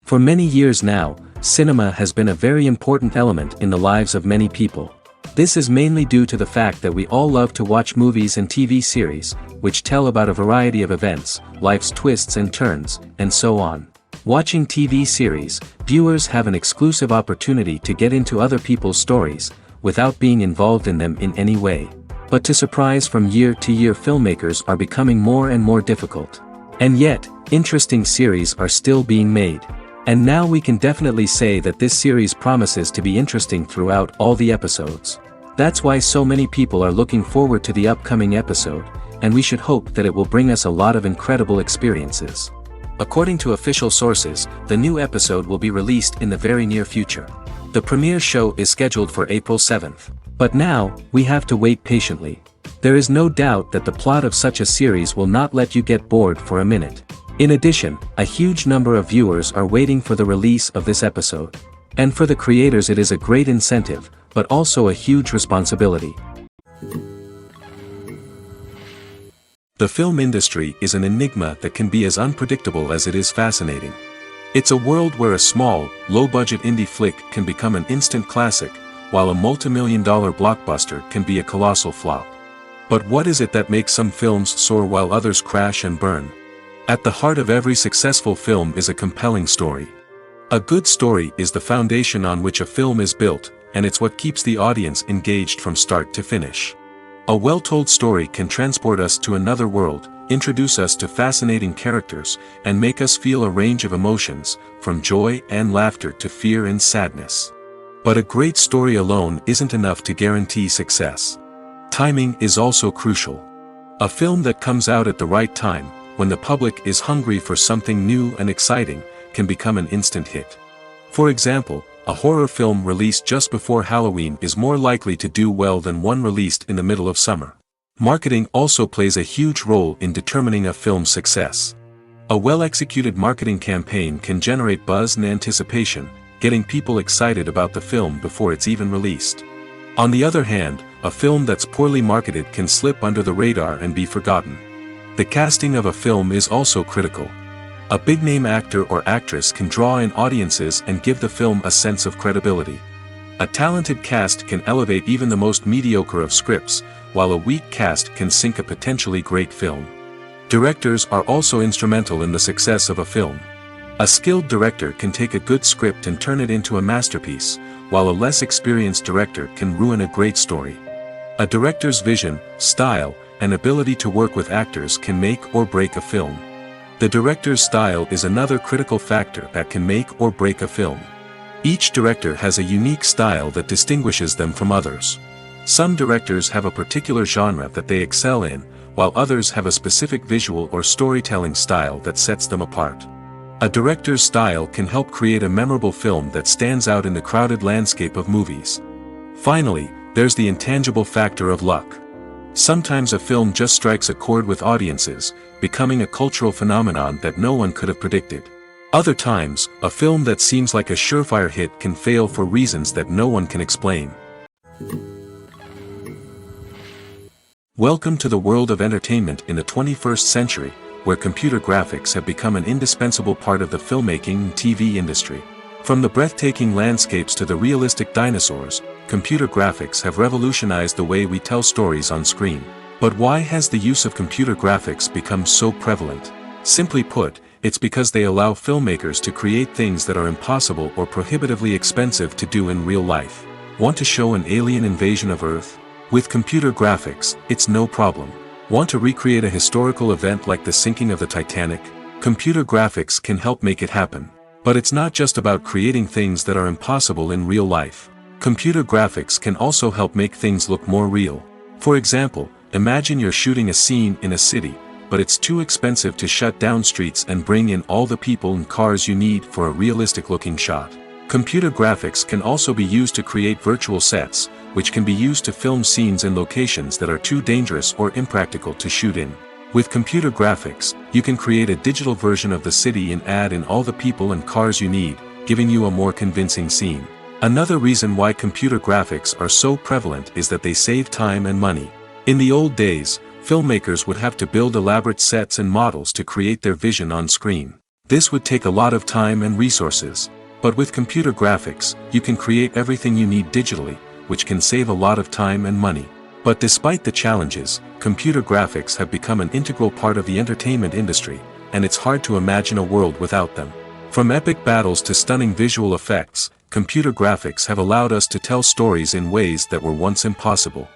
For many years now, cinema has been a very important element in the lives of many people. This is mainly due to the fact that we all love to watch movies and TV series, which tell about a variety of events, life's twists and turns, and so on. Watching TV series, viewers have an exclusive opportunity to get into other people's stories, without being involved in them in any way. But to surprise from year to year, filmmakers are becoming more and more difficult. And yet, interesting series are still being made. And now we can definitely say that this series promises to be interesting throughout all the episodes. That's why so many people are looking forward to the upcoming episode, and we should hope that it will bring us a lot of incredible experiences. According to official sources, the new episode will be released in the very near future. The premiere show is scheduled for April 7th. But now, we have to wait patiently. There is no doubt that the plot of such a series will not let you get bored for a minute. In addition, a huge number of viewers are waiting for the release of this episode. And for the creators it is a great incentive, but also a huge responsibility. The film industry is an enigma that can be as unpredictable as it is fascinating. It's a world where a small, low-budget indie flick can become an instant classic, while a multi-million-dollar blockbuster can be a colossal flop. But what is it that makes some films soar while others crash and burn? At the heart of every successful film is a compelling story. A good story is the foundation on which a film is built, and it's what keeps the audience engaged from start to finish. A well-told story can transport us to another world, introduce us to fascinating characters, and make us feel a range of emotions, from joy and laughter to fear and sadness. But a great story alone isn't enough to guarantee success. Timing is also crucial. A film that comes out at the right time, when the public is hungry for something new and exciting, can become an instant hit. For example, a horror film released just before Halloween is more likely to do well than one released in the middle of summer. Marketing also plays a huge role in determining a film's success. A well-executed marketing campaign can generate buzz and anticipation, getting people excited about the film before it's even released. On the other hand, a film that's poorly marketed can slip under the radar and be forgotten. The casting of a film is also critical. A big-name actor or actress can draw in audiences and give the film a sense of credibility. A talented cast can elevate even the most mediocre of scripts, while a weak cast can sink a potentially great film. Directors are also instrumental in the success of a film. A skilled director can take a good script and turn it into a masterpiece, while a less experienced director can ruin a great story. A director's vision, style, and ability to work with actors can make or break a film. The director's style is another critical factor that can make or break a film. Each director has a unique style that distinguishes them from others. Some directors have a particular genre that they excel in, while others have a specific visual or storytelling style that sets them apart. A director's style can help create a memorable film that stands out in the crowded landscape of movies. Finally, there's the intangible factor of luck. Sometimes a film just strikes a chord with audiences, becoming a cultural phenomenon that no one could have predicted. Other times, a film that seems like a surefire hit can fail for reasons that no one can explain. Welcome to the world of entertainment in the 21st century, where computer graphics have become an indispensable part of the filmmaking and TV industry. From the breathtaking landscapes to the realistic dinosaurs, computer graphics have revolutionized the way we tell stories on screen. But why has the use of computer graphics become so prevalent? Simply put, it's because they allow filmmakers to create things that are impossible or prohibitively expensive to do in real life. Want to show an alien invasion of Earth? With computer graphics, it's no problem. Want to recreate a historical event like the sinking of the Titanic? Computer graphics can help make it happen. But it's not just about creating things that are impossible in real life. Computer graphics can also help make things look more real. For example, imagine you're shooting a scene in a city, but it's too expensive to shut down streets and bring in all the people and cars you need for a realistic-looking shot. Computer graphics can also be used to create virtual sets, which can be used to film scenes in locations that are too dangerous or impractical to shoot in. With computer graphics, you can create a digital version of the city and add in all the people and cars you need, giving you a more convincing scene. Another reason why computer graphics are so prevalent is that they save time and money. In the old days, filmmakers would have to build elaborate sets and models to create their vision on screen. This would take a lot of time and resources. But with computer graphics, you can create everything you need digitally, which can save a lot of time and money. But despite the challenges, computer graphics have become an integral part of the entertainment industry, and it's hard to imagine a world without them. From epic battles to stunning visual effects, computer graphics have allowed us to tell stories in ways that were once impossible.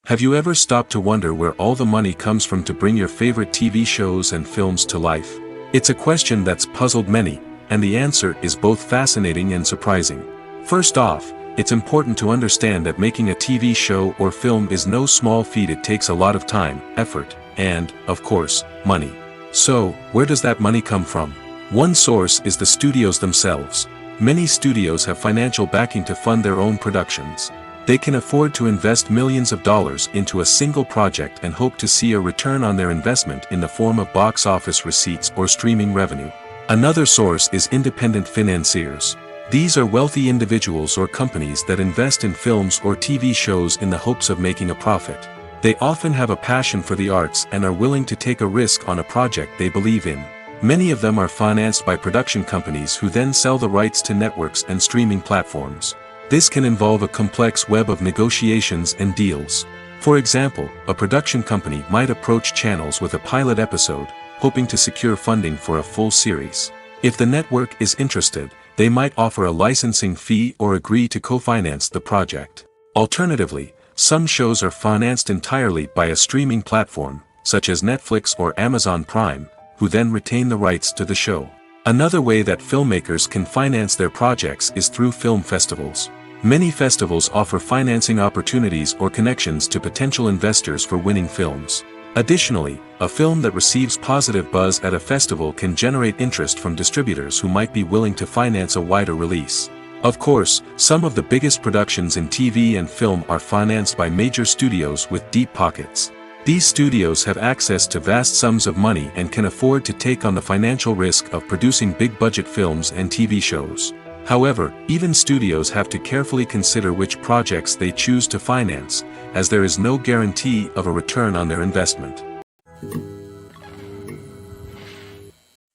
Have you ever stopped to wonder where all the money comes from to bring your favorite TV shows and films to life? It's a question that's puzzled many, and the answer is both fascinating and surprising. First off, it's important to understand that making a TV show or film is no small feat. It takes a lot of time, effort, and, of course, money. So, where does that money come from? One source is the studios themselves. Many studios have financial backing to fund their own productions. They can afford to invest millions of dollars into a single project and hope to see a return on their investment in the form of box office receipts or streaming revenue. Another source is independent financiers. These are wealthy individuals or companies that invest in films or TV shows in the hopes of making a profit. They often have a passion for the arts and are willing to take a risk on a project they believe in. Many of them are financed by production companies who then sell the rights to networks and streaming platforms. This can involve a complex web of negotiations and deals. For example, a production company might approach channels with a pilot episode, hoping to secure funding for a full series. If the network is interested, they might offer a licensing fee or agree to co-finance the project. Alternatively, some shows are financed entirely by a streaming platform, such as Netflix or Amazon Prime, who then retain the rights to the show. Another way that filmmakers can finance their projects is through film festivals. Many festivals offer financing opportunities or connections to potential investors for winning films. Additionally, a film that receives positive buzz at a festival can generate interest from distributors who might be willing to finance a wider release. Of course, some of the biggest productions in TV and film are financed by major studios with deep pockets. These studios have access to vast sums of money and can afford to take on the financial risk of producing big-budget films and TV shows. However, even studios have to carefully consider which projects they choose to finance, as there is no guarantee of a return on their investment.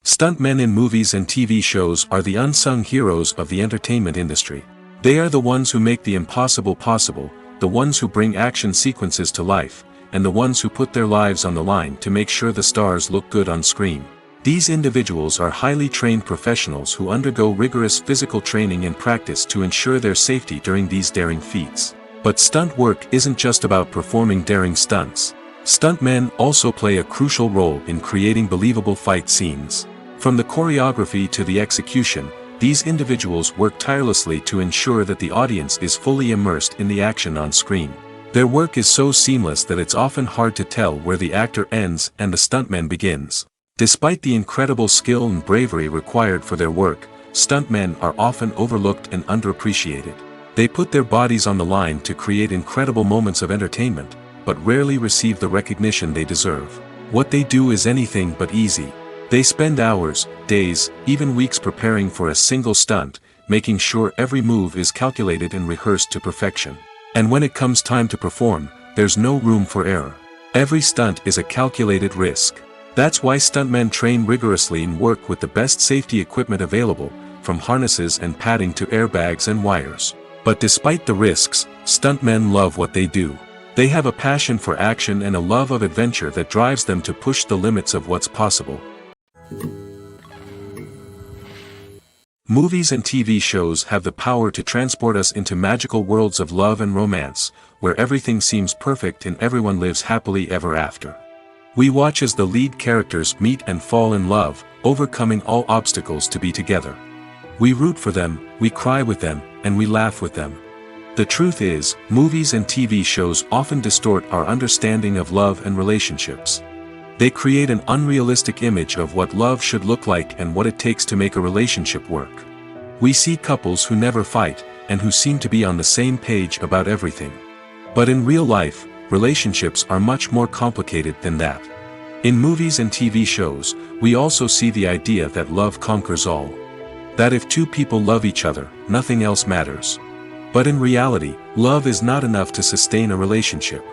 Stuntmen in movies and TV shows are the unsung heroes of the entertainment industry. They are the ones who make the impossible possible, the ones who bring action sequences to life, and the ones who put their lives on the line to make sure the stars look good on screen. These individuals are highly trained professionals who undergo rigorous physical training and practice to ensure their safety during these daring feats. But stunt work isn't just about performing daring stunts. Stuntmen also play a crucial role in creating believable fight scenes. From the choreography to the execution, these individuals work tirelessly to ensure that the audience is fully immersed in the action on screen. Their work is so seamless that it's often hard to tell where the actor ends and the stuntman begins. Despite the incredible skill and bravery required for their work, stuntmen are often overlooked and underappreciated. They put their bodies on the line to create incredible moments of entertainment, but rarely receive the recognition they deserve. What they do is anything but easy. They spend hours, days, even weeks preparing for a single stunt, making sure every move is calculated and rehearsed to perfection. And when it comes time to perform, there's no room for error. Every stunt is a calculated risk. That's why stuntmen train rigorously and work with the best safety equipment available, from harnesses and padding to airbags and wires. But despite the risks, stuntmen love what they do. They have a passion for action and a love of adventure that drives them to push the limits of what's possible. Movies and TV shows have the power to transport us into magical worlds of love and romance, where everything seems perfect and everyone lives happily ever after. We watch as the lead characters meet and fall in love, overcoming all obstacles to be together. We root for them, we cry with them, and we laugh with them. The truth is, movies and TV shows often distort our understanding of love and relationships. They create an unrealistic image of what love should look like and what it takes to make a relationship work. We see couples who never fight, and who seem to be on the same page about everything. But in real life, relationships are much more complicated than that. In movies and TV shows, we also see the idea that love conquers all. That if two people love each other, nothing else matters. But in reality, love is not enough to sustain a relationship.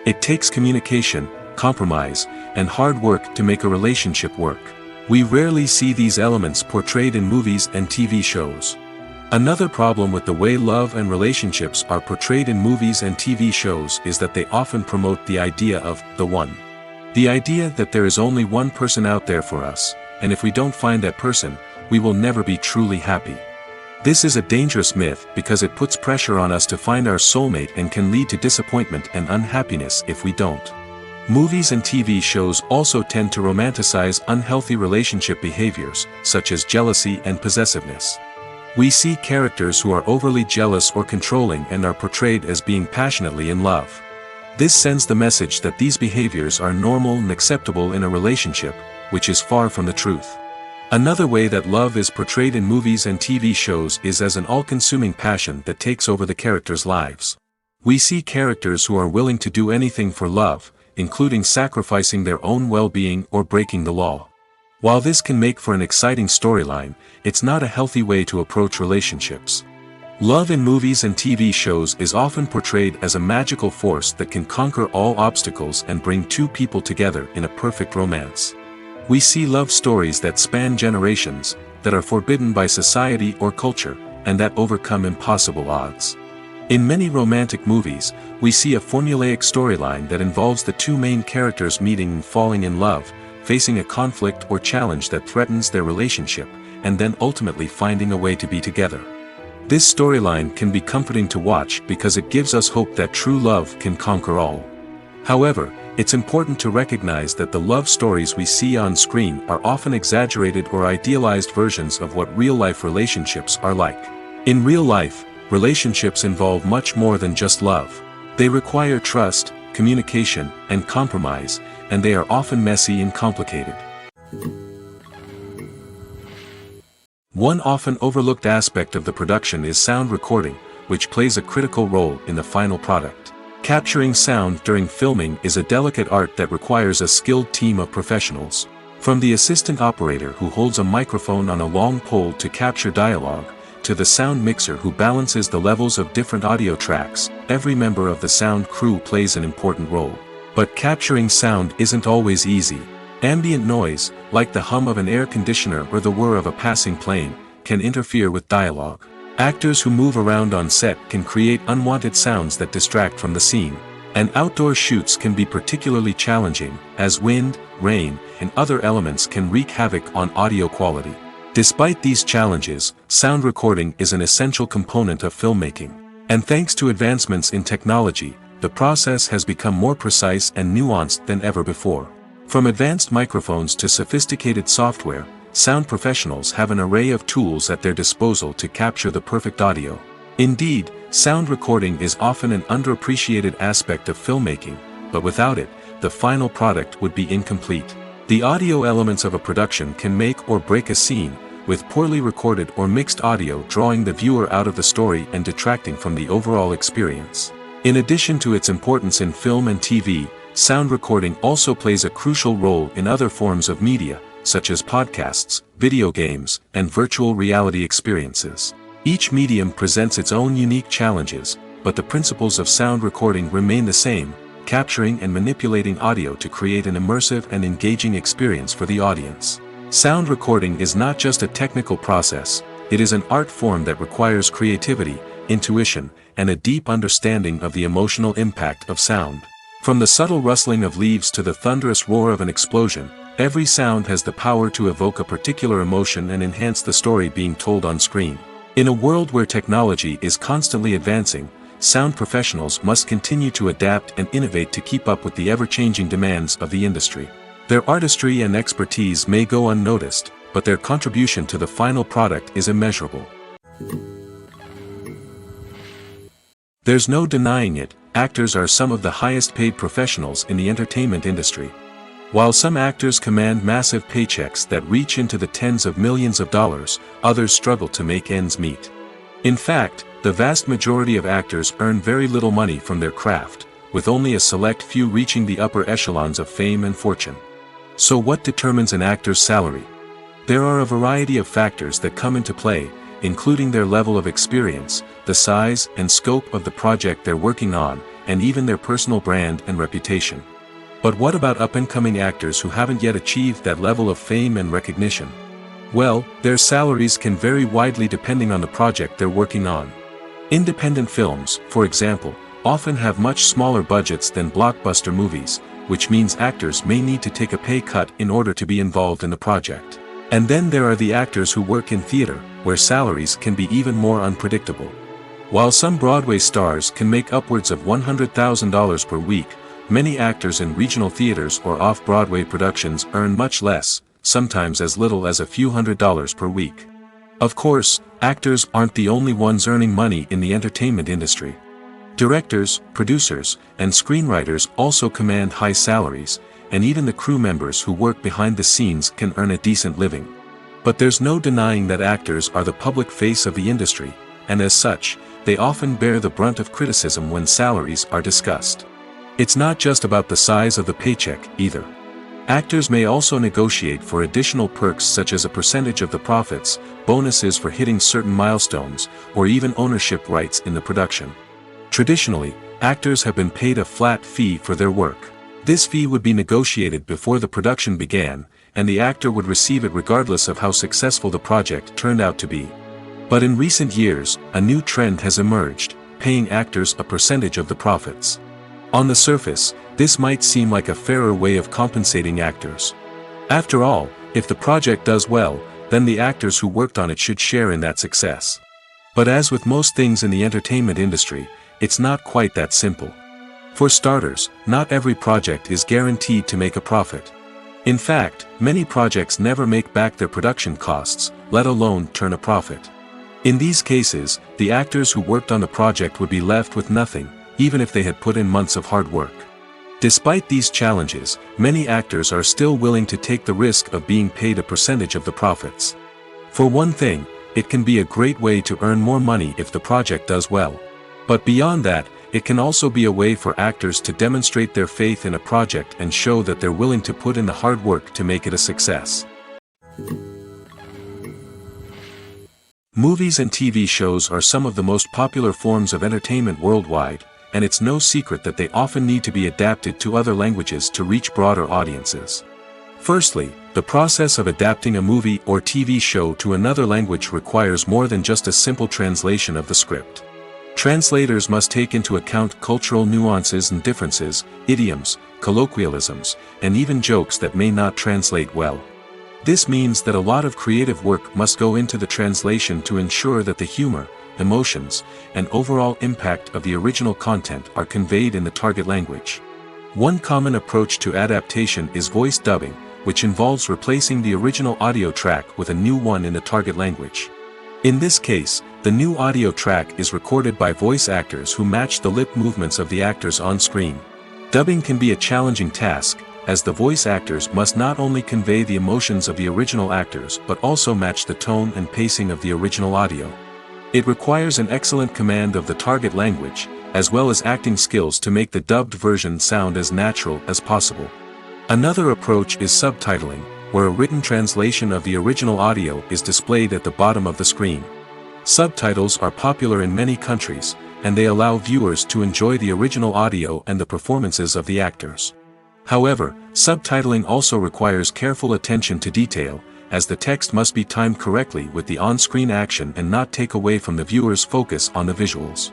It takes communication, compromise, and hard work to make a relationship work. We rarely see these elements portrayed in movies and TV shows. Another problem with the way love and relationships are portrayed in movies and TV shows is that they often promote the idea of the one. The idea that there is only one person out there for us, and if we don't find that person, we will never be truly happy. This is a dangerous myth because it puts pressure on us to find our soulmate and can lead to disappointment and unhappiness if we don't. Movies and TV shows also tend to romanticize unhealthy relationship behaviors, such as jealousy and possessiveness. We see characters who are overly jealous or controlling and are portrayed as being passionately in love. This sends the message that these behaviors are normal and acceptable in a relationship, which is far from the truth. Another way that love is portrayed in movies and TV shows is as an all-consuming passion that takes over the characters' lives. We see characters who are willing to do anything for love, including sacrificing their own well-being or breaking the law. While this can make for an exciting storyline, it's not a healthy way to approach relationships. Love in movies and TV shows is often portrayed as a magical force that can conquer all obstacles and bring two people together in a perfect romance. We see love stories that span generations, that are forbidden by society or culture, and that overcome impossible odds. In many romantic movies, we see a formulaic storyline that involves the two main characters meeting and falling in love, facing a conflict or challenge that threatens their relationship, and then ultimately finding a way to be together. This storyline can be comforting to watch because it gives us hope that true love can conquer all. However, it's important to recognize that the love stories we see on screen are often exaggerated or idealized versions of what real-life relationships are like. In real life, relationships involve much more than just love. They require trust, communication, and compromise, and they are often messy and complicated. One often overlooked aspect of the production is sound recording, which plays a critical role in the final product. Capturing sound during filming is a delicate art that requires a skilled team of professionals. From the assistant operator who holds a microphone on a long pole to capture dialogue, to the sound mixer who balances the levels of different audio tracks, every member of the sound crew plays an important role. But capturing sound isn't always easy. Ambient noise, like the hum of an air conditioner or the whir of a passing plane, can interfere with dialogue. Actors who move around on set can create unwanted sounds that distract from the scene. And outdoor shoots can be particularly challenging, as wind, rain, and other elements can wreak havoc on audio quality. Despite these challenges, sound recording is an essential component of filmmaking. And thanks to advancements in technology, the process has become more precise and nuanced than ever before. From advanced microphones to sophisticated software, sound professionals have an array of tools at their disposal to capture the perfect audio. Indeed, sound recording is often an underappreciated aspect of filmmaking, but without it, the final product would be incomplete. The audio elements of a production can make or break a scene, with poorly recorded or mixed audio drawing the viewer out of the story and detracting from the overall experience. In addition to its importance in film and TV, sound recording also plays a crucial role in other forms of media, such as podcasts, video games, and virtual reality experiences. Each medium presents its own unique challenges, but the principles of sound recording remain the same, capturing and manipulating audio to create an immersive and engaging experience for the audience. Sound recording is not just a technical process, it is an art form that requires creativity, intuition, and a deep understanding of the emotional impact of sound. From the subtle rustling of leaves to the thunderous roar of an explosion, every sound has the power to evoke a particular emotion and enhance the story being told on screen. In a world where technology is constantly advancing, sound professionals must continue to adapt and innovate to keep up with the ever-changing demands of the industry. Their artistry and expertise may go unnoticed, but their contribution to the final product is immeasurable. There's no denying it, actors are some of the highest-paid professionals in the entertainment industry. While some actors command massive paychecks that reach into the tens of millions of dollars, others struggle to make ends meet. In fact, the vast majority of actors earn very little money from their craft, with only a select few reaching the upper echelons of fame and fortune. So what determines an actor's salary? There are a variety of factors that come into play, including their level of experience, the size and scope of the project they're working on, and even their personal brand and reputation. But what about up-and-coming actors who haven't yet achieved that level of fame and recognition? Well, their salaries can vary widely depending on the project they're working on. Independent films, for example, often have much smaller budgets than blockbuster movies, which means actors may need to take a pay cut in order to be involved in the project. And then there are the actors who work in theater, where salaries can be even more unpredictable. While some Broadway stars can make upwards of $100,000 per week, many actors in regional theaters or off-Broadway productions earn much less, sometimes as little as a few $100s per week. Of course, actors aren't the only ones earning money in the entertainment industry. Directors, producers, and screenwriters also command high salaries, and even the crew members who work behind the scenes can earn a decent living. But there's no denying that actors are the public face of the industry, and as such, they often bear the brunt of criticism when salaries are discussed. It's not just about the size of the paycheck, either. Actors may also negotiate for additional perks such as a percentage of the profits, bonuses for hitting certain milestones, or even ownership rights in the production. Traditionally, actors have been paid a flat fee for their work. This fee would be negotiated before the production began, and the actor would receive it regardless of how successful the project turned out to be. But in recent years, a new trend has emerged, paying actors a percentage of the profits. On the surface, this might seem like a fairer way of compensating actors. After all, if the project does well, then the actors who worked on it should share in that success. But as with most things in the entertainment industry, it's not quite that simple. For starters, not every project is guaranteed to make a profit. In fact, many projects never make back their production costs, let alone turn a profit. In these cases, the actors who worked on the project would be left with nothing, even if they had put in months of hard work. Despite these challenges, many actors are still willing to take the risk of being paid a percentage of the profits. For one thing, it can be a great way to earn more money if the project does well. But beyond that, it can also be a way for actors to demonstrate their faith in a project and show that they're willing to put in the hard work to make it a success. Movies and TV shows are some of the most popular forms of entertainment worldwide, and it's no secret that they often need to be adapted to other languages to reach broader audiences. Firstly, the process of adapting a movie or TV show to another language requires more than just a simple translation of the script. Translators must take into account cultural nuances and differences, idioms, colloquialisms, and even jokes that may not translate well. This means that a lot of creative work must go into the translation to ensure that the humor, emotions, and overall impact of the original content are conveyed in the target language. One common approach to adaptation is voice dubbing, which involves replacing the original audio track with a new one in the target language. In this case, the new audio track is recorded by voice actors who match the lip movements of the actors on screen. Dubbing can be a challenging task, as the voice actors must not only convey the emotions of the original actors but also match the tone and pacing of the original audio. It requires an excellent command of the target language, as well as acting skills to make the dubbed version sound as natural as possible. Another approach is subtitling, where a written translation of the original audio is displayed at the bottom of the screen. Subtitles are popular in many countries, and they allow viewers to enjoy the original audio and the performances of the actors. However, subtitling also requires careful attention to detail, as the text must be timed correctly with the on-screen action and not take away from the viewer's focus on the visuals.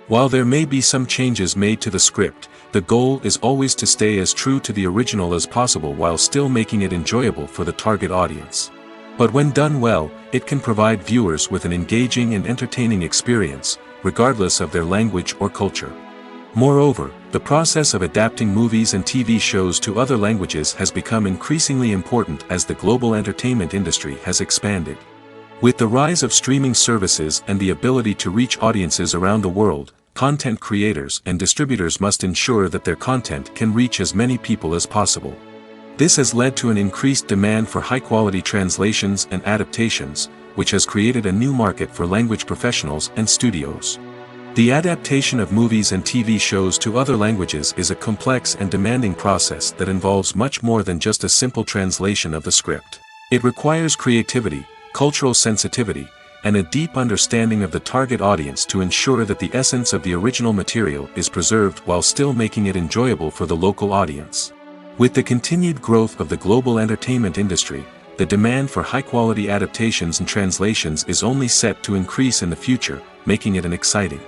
While there may be some changes made to the script, the goal is always to stay as true to the original as possible while still making it enjoyable for the target audience. But when done well, it can provide viewers with an engaging and entertaining experience, regardless of their language or culture. Moreover, the process of adapting movies and TV shows to other languages has become increasingly important as the global entertainment industry has expanded. With the rise of streaming services and the ability to reach audiences around the world, content creators and distributors must ensure that their content can reach as many people as possible. This has led to an increased demand for high-quality translations and adaptations, which has created a new market for language professionals and studios. The adaptation of movies and TV shows to other languages is a complex and demanding process that involves much more than just a simple translation of the script. It requires creativity, cultural sensitivity, and a deep understanding of the target audience to ensure that the essence of the original material is preserved while still making it enjoyable for the local audience. With the continued growth of the global entertainment industry, the demand for high-quality adaptations and translations is only set to increase in the future, making it an exciting.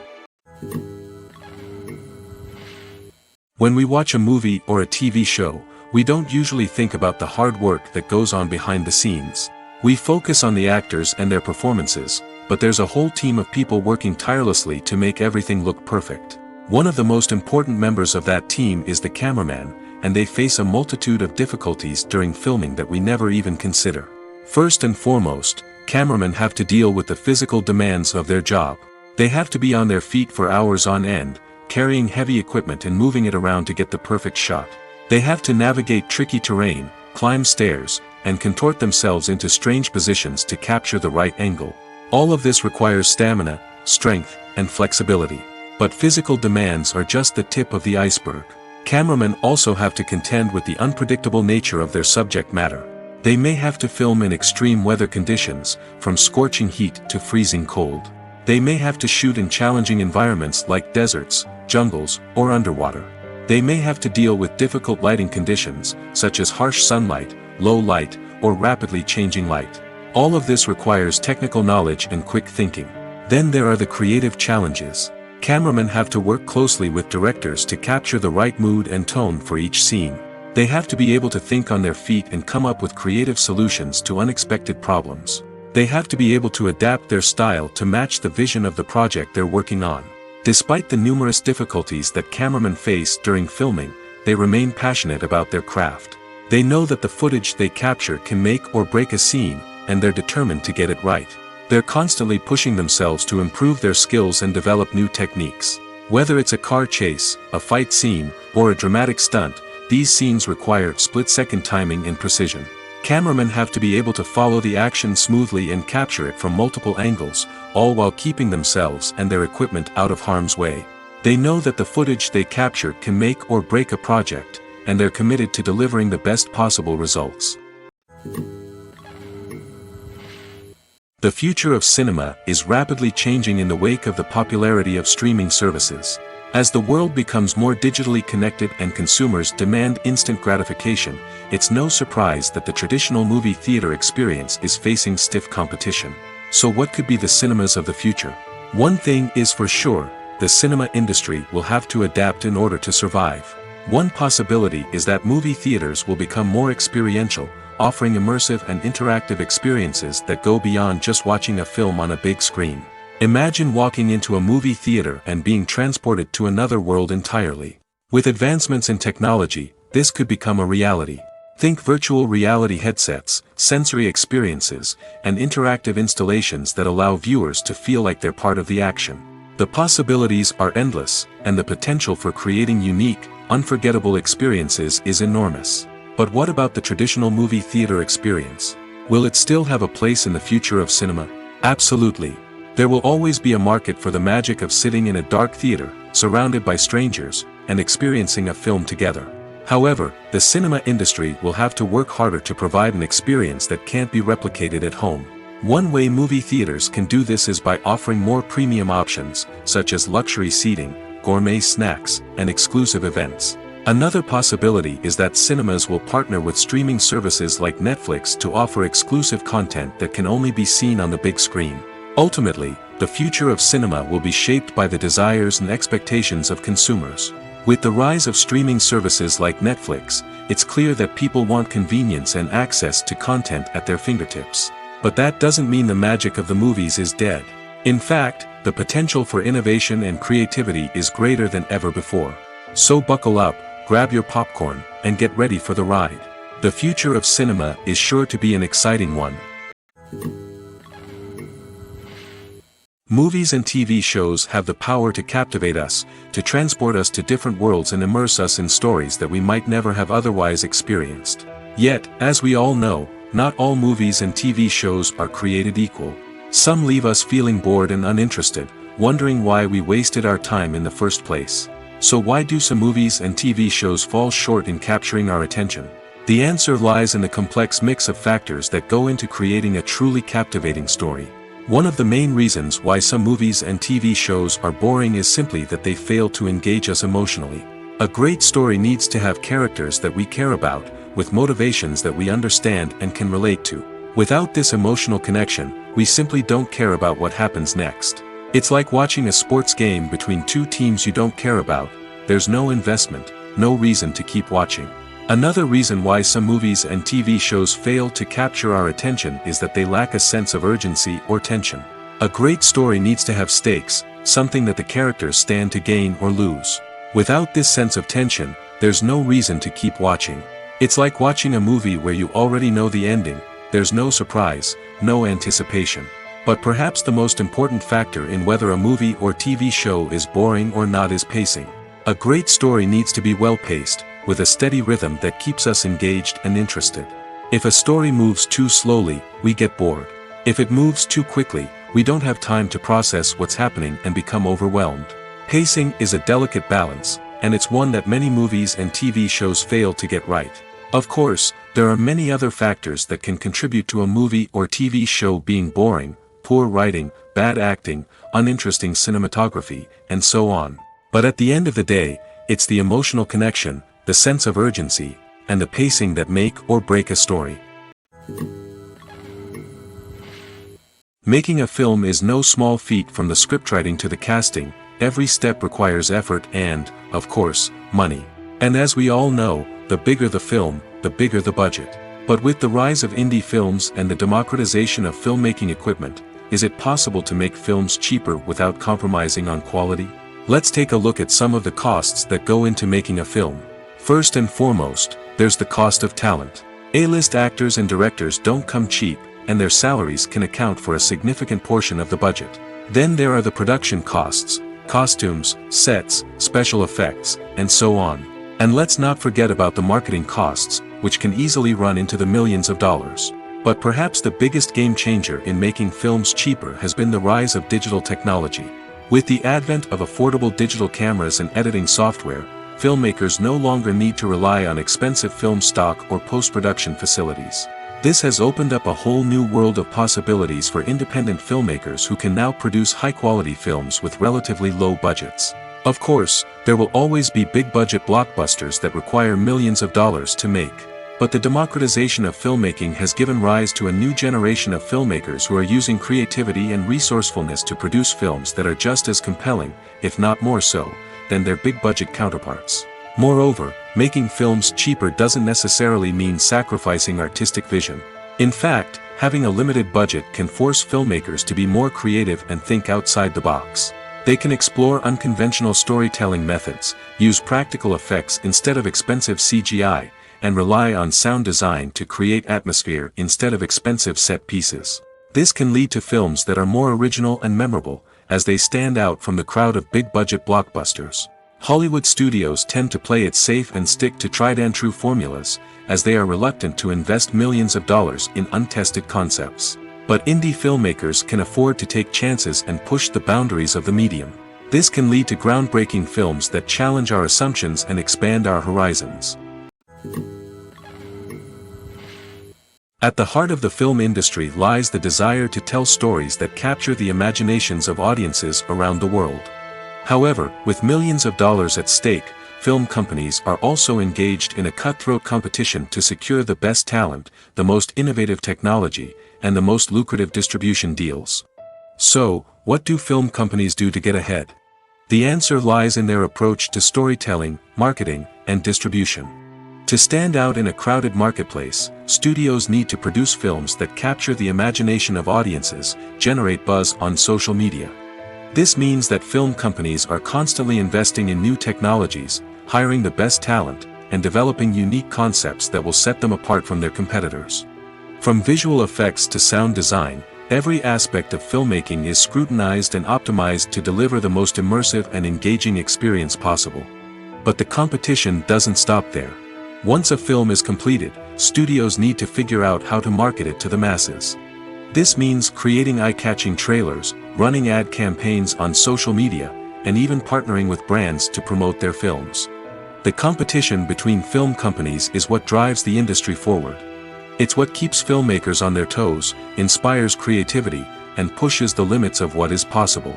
When we watch a movie or a TV show, we don't usually think about the hard work that goes on behind the scenes. We focus on the actors and their performances, but there's a whole team of people working tirelessly to make everything look perfect. One of the most important members of that team is the cameraman, and they face a multitude of difficulties during filming that we never even consider. First and foremost, cameramen have to deal with the physical demands of their job. They have to be on their feet for hours on end, carrying heavy equipment and moving it around to get the perfect shot. They have to navigate tricky terrain, climb stairs, and contort themselves into strange positions to capture the right angle. All of this requires stamina, strength, and flexibility. But physical demands are just the tip of the iceberg. Cameramen also have to contend with the unpredictable nature of their subject matter. They may have to film in extreme weather conditions, from scorching heat to freezing cold. They may have to shoot in challenging environments like deserts, jungles, or underwater. They may have to deal with difficult lighting conditions, such as harsh sunlight, low light, or rapidly changing light. All of this requires technical knowledge and quick thinking. Then there are the creative challenges. Cameramen have to work closely with directors to capture the right mood and tone for each scene. They have to be able to think on their feet and come up with creative solutions to unexpected problems. They have to be able to adapt their style to match the vision of the project they're working on. Despite the numerous difficulties that cameramen face during filming, they remain passionate about their craft. They know that the footage they capture can make or break a scene, and they're determined to get it right. They're constantly pushing themselves to improve their skills and develop new techniques. Whether it's a car chase, a fight scene, or a dramatic stunt, these scenes require split-second timing and precision. Cameramen have to be able to follow the action smoothly and capture it from multiple angles, all while keeping themselves and their equipment out of harm's way. They know that the footage they capture can make or break a project, and they're committed to delivering the best possible results. The future of cinema is rapidly changing in the wake of the popularity of streaming services. As the world becomes more digitally connected and consumers demand instant gratification, it's no surprise that the traditional movie theater experience is facing stiff competition. So what could be the cinemas of the future? One thing is for sure, the cinema industry will have to adapt in order to survive. One possibility is that movie theaters will become more experiential, offering immersive and interactive experiences that go beyond just watching a film on a big screen. Imagine walking into a movie theater and being transported to another world entirely. With advancements in technology, this could become a reality. Think virtual reality headsets, sensory experiences, and interactive installations that allow viewers to feel like they're part of the action. The possibilities are endless, and the potential for creating unique, unforgettable experiences is enormous. But what about the traditional movie theater experience? Will it still have a place in the future of cinema? Absolutely. There will always be a market for the magic of sitting in a dark theater, surrounded by strangers, and experiencing a film together. However, the cinema industry will have to work harder to provide an experience that can't be replicated at home. One way movie theaters can do this is by offering more premium options, such as luxury seating, gourmet snacks, and exclusive events. Another possibility is that cinemas will partner with streaming services like Netflix to offer exclusive content that can only be seen on the big screen. Ultimately, the future of cinema will be shaped by the desires and expectations of consumers. With the rise of streaming services like Netflix, it's clear that people want convenience and access to content at their fingertips. But that doesn't mean the magic of the movies is dead. In fact, the potential for innovation and creativity is greater than ever before. So buckle up, grab your popcorn, and get ready for the ride. The future of cinema is sure to be an exciting one. Movies and TV shows have the power to captivate us, to transport us to different worlds and immerse us in stories that we might never have otherwise experienced. Yet, as we all know, not all movies and TV shows are created equal. Some leave us feeling bored and uninterested, wondering why we wasted our time in the first place. So why do some movies and TV shows fall short in capturing our attention? The answer lies in the complex mix of factors that go into creating a truly captivating story. One of the main reasons why some movies and TV shows are boring is simply that they fail to engage us emotionally. A great story needs to have characters that we care about, with motivations that we understand and can relate to. Without this emotional connection, we simply don't care about what happens next. It's like watching a sports game between two teams you don't care about. There's no investment, no reason to keep watching. Another reason why some movies and TV shows fail to capture our attention is that they lack a sense of urgency or tension. A great story needs to have stakes, something that the characters stand to gain or lose. Without this sense of tension, there's no reason to keep watching. It's like watching a movie where you already know the ending. There's no surprise, no anticipation. But perhaps the most important factor in whether a movie or TV show is boring or not is pacing. A great story needs to be well-paced, with a steady rhythm that keeps us engaged and interested. If a story moves too slowly, we get bored. If it moves too quickly, we don't have time to process what's happening and become overwhelmed. Pacing is a delicate balance, and it's one that many movies and TV shows fail to get right. Of course, there are many other factors that can contribute to a movie or TV show being boring: poor writing, bad acting, uninteresting cinematography, and so on. But at the end of the day, it's the emotional connection, the sense of urgency, and the pacing that make or break a story. Making a film is no small feat. From the scriptwriting to the casting, every step requires effort and, of course, money. And as we all know, the bigger the film, the bigger the budget. But with the rise of indie films and the democratization of filmmaking equipment, is it possible to make films cheaper without compromising on quality? Let's take a look at some of the costs that go into making a film. First and foremost, there's the cost of talent. A-list actors and directors don't come cheap, and their salaries can account for a significant portion of the budget. Then there are the production costs: costumes, sets, special effects, and so on. And let's not forget about the marketing costs, which can easily run into the millions of dollars. But perhaps the biggest game changer in making films cheaper has been the rise of digital technology. With the advent of affordable digital cameras and editing software, filmmakers no longer need to rely on expensive film stock or post-production facilities. This has opened up a whole new world of possibilities for independent filmmakers who can now produce high-quality films with relatively low budgets. Of course, there will always be big-budget blockbusters that require millions of dollars to make. But the democratization of filmmaking has given rise to a new generation of filmmakers who are using creativity and resourcefulness to produce films that are just as compelling, if not more so, than their big-budget counterparts. Moreover, making films cheaper doesn't necessarily mean sacrificing artistic vision. In fact, having a limited budget can force filmmakers to be more creative and think outside the box. They can explore unconventional storytelling methods, use practical effects instead of expensive CGI, and rely on sound design to create atmosphere instead of expensive set pieces. This can lead to films that are more original and memorable, as they stand out from the crowd of big-budget blockbusters. Hollywood studios tend to play it safe and stick to tried-and-true formulas, as they are reluctant to invest millions of dollars in untested concepts. But indie filmmakers can afford to take chances and push the boundaries of the medium. This can lead to groundbreaking films that challenge our assumptions and expand our horizons. At the heart of the film industry lies the desire to tell stories that capture the imaginations of audiences around the world. However, with millions of dollars at stake, film companies are also engaged in a cutthroat competition to secure the best talent, the most innovative technology, and the most lucrative distribution deals. So, what do film companies do to get ahead? The answer lies in their approach to storytelling, marketing, and distribution. To stand out in a crowded marketplace, studios need to produce films that capture the imagination of audiences, generate buzz on social media. This means that film companies are constantly investing in new technologies, hiring the best talent, and developing unique concepts that will set them apart from their competitors. From visual effects to sound design, every aspect of filmmaking is scrutinized and optimized to deliver the most immersive and engaging experience possible. But the competition doesn't stop there. Once a film is completed, studios need to figure out how to market it to the masses. This means creating eye-catching trailers, running ad campaigns on social media, and even partnering with brands to promote their films. The competition between film companies is what drives the industry forward. It's what keeps filmmakers on their toes, inspires creativity, and pushes the limits of what is possible.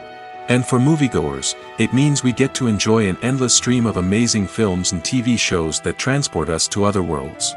And for moviegoers, it means we get to enjoy an endless stream of amazing films and TV shows that transport us to other worlds.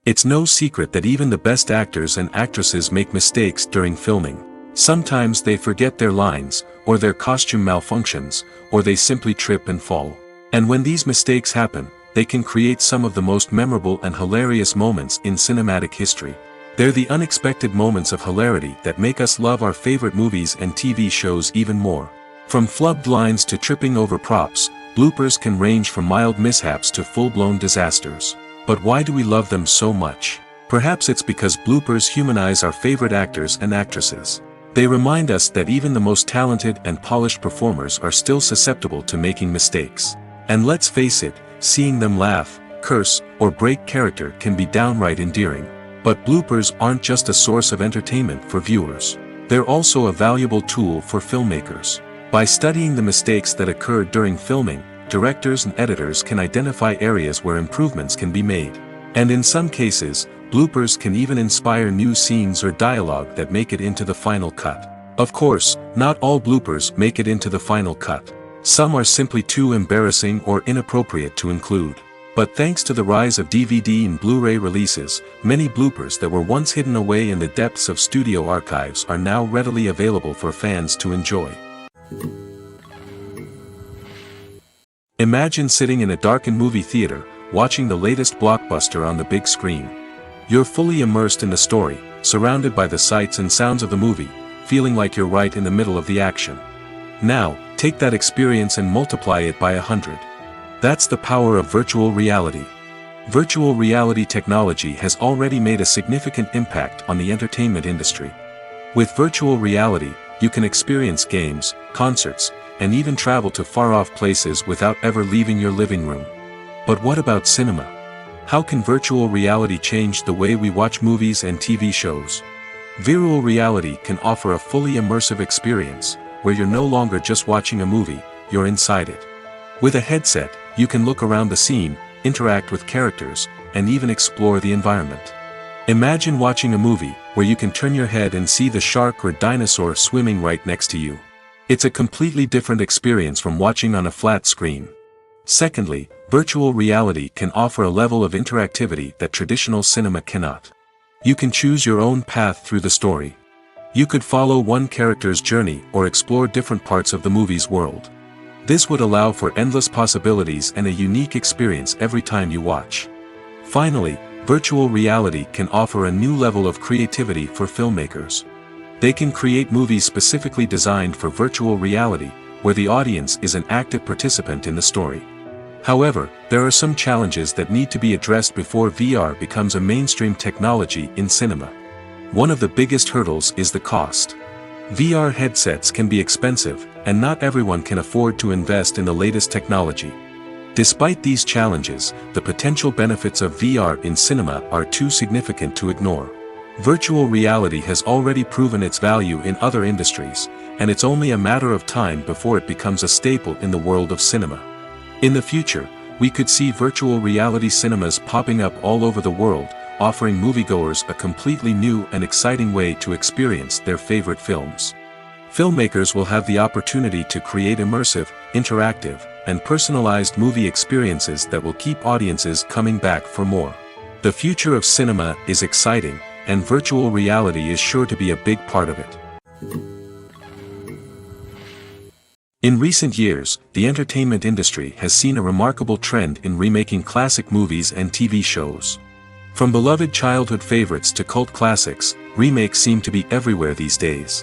It's no secret that even the best actors and actresses make mistakes during filming. Sometimes they forget their lines, or their costume malfunctions, or they simply trip and fall. And when these mistakes happen, they can create some of the most memorable and hilarious moments in cinematic history. They're the unexpected moments of hilarity that make us love our favorite movies and TV shows even more. From flubbed lines to tripping over props, bloopers can range from mild mishaps to full-blown disasters. But why do we love them so much? Perhaps it's because bloopers humanize our favorite actors and actresses. They remind us that even the most talented and polished performers are still susceptible to making mistakes. And let's face it, seeing them laugh, curse, or break character can be downright endearing. But bloopers aren't just a source of entertainment for viewers. They're also a valuable tool for filmmakers. By studying the mistakes that occurred during filming, directors and editors can identify areas where improvements can be made. And in some cases, bloopers can even inspire new scenes or dialogue that make it into the final cut. Of course, not all bloopers make it into the final cut. Some are simply too embarrassing or inappropriate to include. But thanks to the rise of DVD and Blu-ray releases, many bloopers that were once hidden away in the depths of studio archives are now readily available for fans to enjoy. Imagine sitting in a darkened movie theater, watching the latest blockbuster on the big screen. You're fully immersed in the story, surrounded by the sights and sounds of the movie, feeling like you're right in the middle of the action. Now, take that experience and multiply it by 100. That's the power of virtual reality. Virtual reality technology has already made a significant impact on the entertainment industry. With virtual reality, you can experience games, concerts, and even travel to far-off places without ever leaving your living room. But what about cinema? How can virtual reality change the way we watch movies and TV shows? Virtual reality can offer a fully immersive experience, where you're no longer just watching a movie, you're inside it. With a headset, you can look around the scene, interact with characters, and even explore the environment. Imagine watching a movie, where you can turn your head and see the shark or dinosaur swimming right next to you. It's a completely different experience from watching on a flat screen. Secondly, virtual reality can offer a level of interactivity that traditional cinema cannot. You can choose your own path through the story. You could follow one character's journey or explore different parts of the movie's world. This would allow for endless possibilities and a unique experience every time you watch. Finally, virtual reality can offer a new level of creativity for filmmakers. They can create movies specifically designed for virtual reality, where the audience is an active participant in the story. However, there are some challenges that need to be addressed before VR becomes a mainstream technology in cinema. One of the biggest hurdles is the cost. VR headsets can be expensive, and not everyone can afford to invest in the latest technology. Despite these challenges, the potential benefits of VR in cinema are too significant to ignore. Virtual reality has already proven its value in other industries, and it's only a matter of time before it becomes a staple in the world of cinema. In the future, we could see virtual reality cinemas popping up all over the world, offering moviegoers a completely new and exciting way to experience their favorite films. Filmmakers will have the opportunity to create immersive, interactive, and personalized movie experiences that will keep audiences coming back for more. The future of cinema is exciting, and virtual reality is sure to be a big part of it. In recent years, the entertainment industry has seen a remarkable trend in remaking classic movies and TV shows. From beloved childhood favorites to cult classics, remakes seem to be everywhere these days.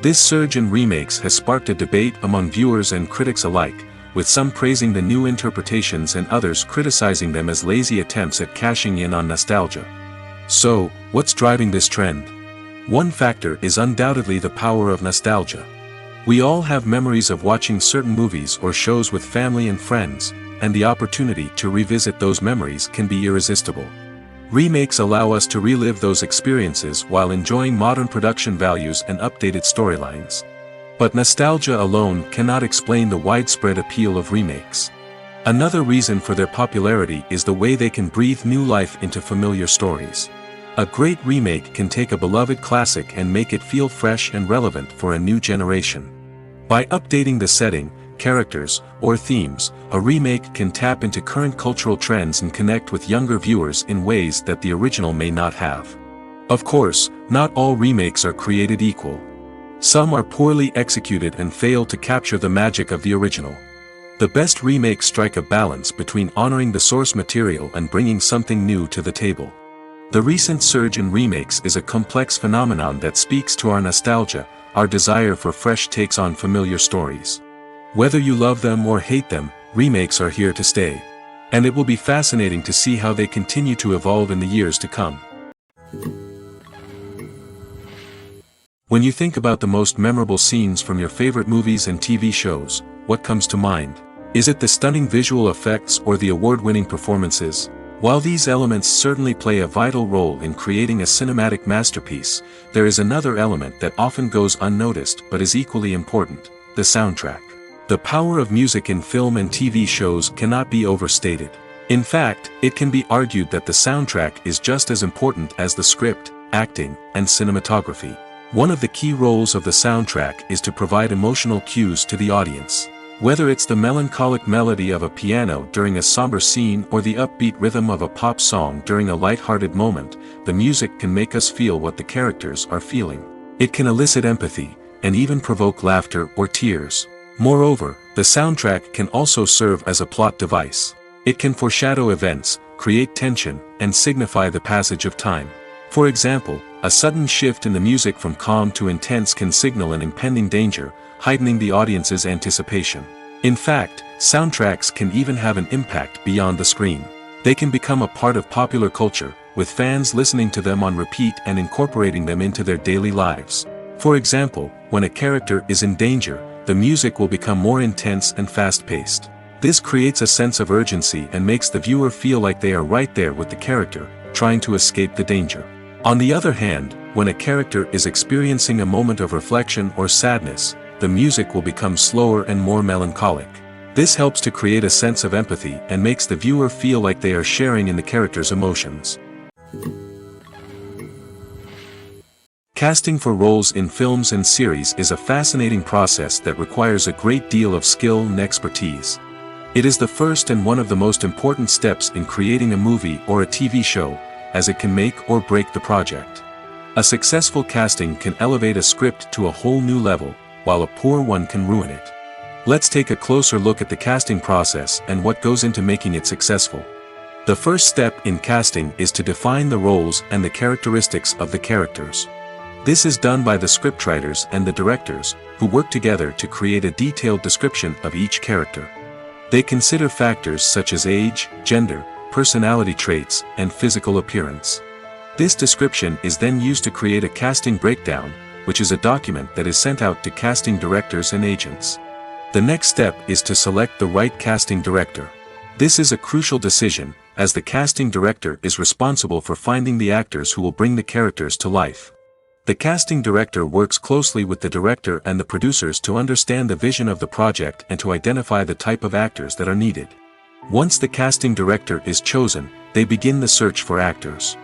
This surge in remakes has sparked a debate among viewers and critics alike, with some praising the new interpretations and others criticizing them as lazy attempts at cashing in on nostalgia. So, what's driving this trend? One factor is undoubtedly the power of nostalgia. We all have memories of watching certain movies or shows with family and friends, and the opportunity to revisit those memories can be irresistible. Remakes allow us to relive those experiences while enjoying modern production values and updated storylines. But nostalgia alone cannot explain the widespread appeal of remakes. Another reason for their popularity is the way they can breathe new life into familiar stories. A great remake can take a beloved classic and make it feel fresh and relevant for a new generation. By updating the setting, characters, or themes, a remake can tap into current cultural trends and connect with younger viewers in ways that the original may not have. Of course, not all remakes are created equal. Some are poorly executed and fail to capture the magic of the original. The best remakes strike a balance between honoring the source material and bringing something new to the table. The recent surge in remakes is a complex phenomenon that speaks to our nostalgia, our desire for fresh takes on familiar stories. Whether you love them or hate them, remakes are here to stay. And it will be fascinating to see how they continue to evolve in the years to come. When you think about the most memorable scenes from your favorite movies and TV shows, what comes to mind? Is it the stunning visual effects or the award-winning performances? While these elements certainly play a vital role in creating a cinematic masterpiece, there is another element that often goes unnoticed but is equally important: the soundtrack. The power of music in film and TV shows cannot be overstated. In fact, it can be argued that the soundtrack is just as important as the script, acting, and cinematography. One of the key roles of the soundtrack is to provide emotional cues to the audience. Whether it's the melancholic melody of a piano during a somber scene or the upbeat rhythm of a pop song during a light-hearted moment, the music can make us feel what the characters are feeling. It can elicit empathy, and even provoke laughter or tears. Moreover, the soundtrack can also serve as a plot device. It can foreshadow events, create tension, and signify the passage of time. For example, a sudden shift in the music from calm to intense can signal an impending danger, heightening the audience's anticipation. In fact, soundtracks can even have an impact beyond the screen. They can become a part of popular culture, with fans listening to them on repeat and incorporating them into their daily lives. For example, when a character is in danger, the music will become more intense and fast-paced. This creates a sense of urgency and makes the viewer feel like they are right there with the character, trying to escape the danger. On the other hand, when a character is experiencing a moment of reflection or sadness, the music will become slower and more melancholic. This helps to create a sense of empathy and makes the viewer feel like they are sharing in the character's emotions. Casting for roles in films and series is a fascinating process that requires a great deal of skill and expertise. It is the first and one of the most important steps in creating a movie or a TV show, as it can make or break the project. A successful casting can elevate a script to a whole new level, while a poor one can ruin it. Let's take a closer look at the casting process and what goes into making it successful. The first step in casting is to define the roles and the characteristics of the characters. This is done by the scriptwriters and the directors, who work together to create a detailed description of each character. They consider factors such as age, gender, personality traits, and physical appearance. This description is then used to create a casting breakdown, which is a document that is sent out to casting directors and agents. The next step is to select the right casting director. This is a crucial decision, as the casting director is responsible for finding the actors who will bring the characters to life. The casting director works closely with the director and the producers to understand the vision of the project and to identify the type of actors that are needed. Once the casting director is chosen, they begin the search for actors.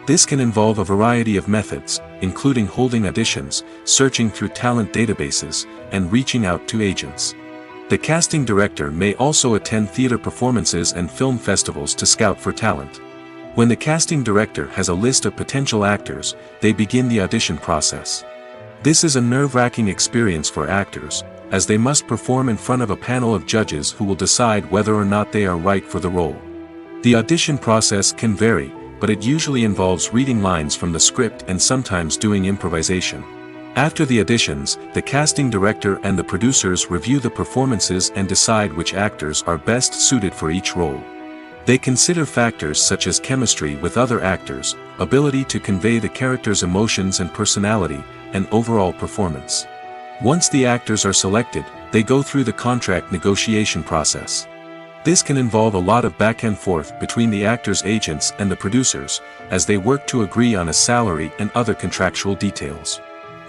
This can involve a variety of methods, including holding auditions, searching through talent databases, and reaching out to agents. The casting director may also attend theater performances and film festivals to scout for talent. When the casting director has a list of potential actors, they begin the audition process. This is a nerve-wracking experience for actors, as they must perform in front of a panel of judges who will decide whether or not they are right for the role. The audition process can vary, but it usually involves reading lines from the script and sometimes doing improvisation. After the auditions, the casting director and the producers review the performances and decide which actors are best suited for each role. They consider factors such as chemistry with other actors, ability to convey the character's emotions and personality, and overall performance. Once the actors are selected, they go through the contract negotiation process. This can involve a lot of back and forth between the actors' agents and the producers, as they work to agree on a salary and other contractual details.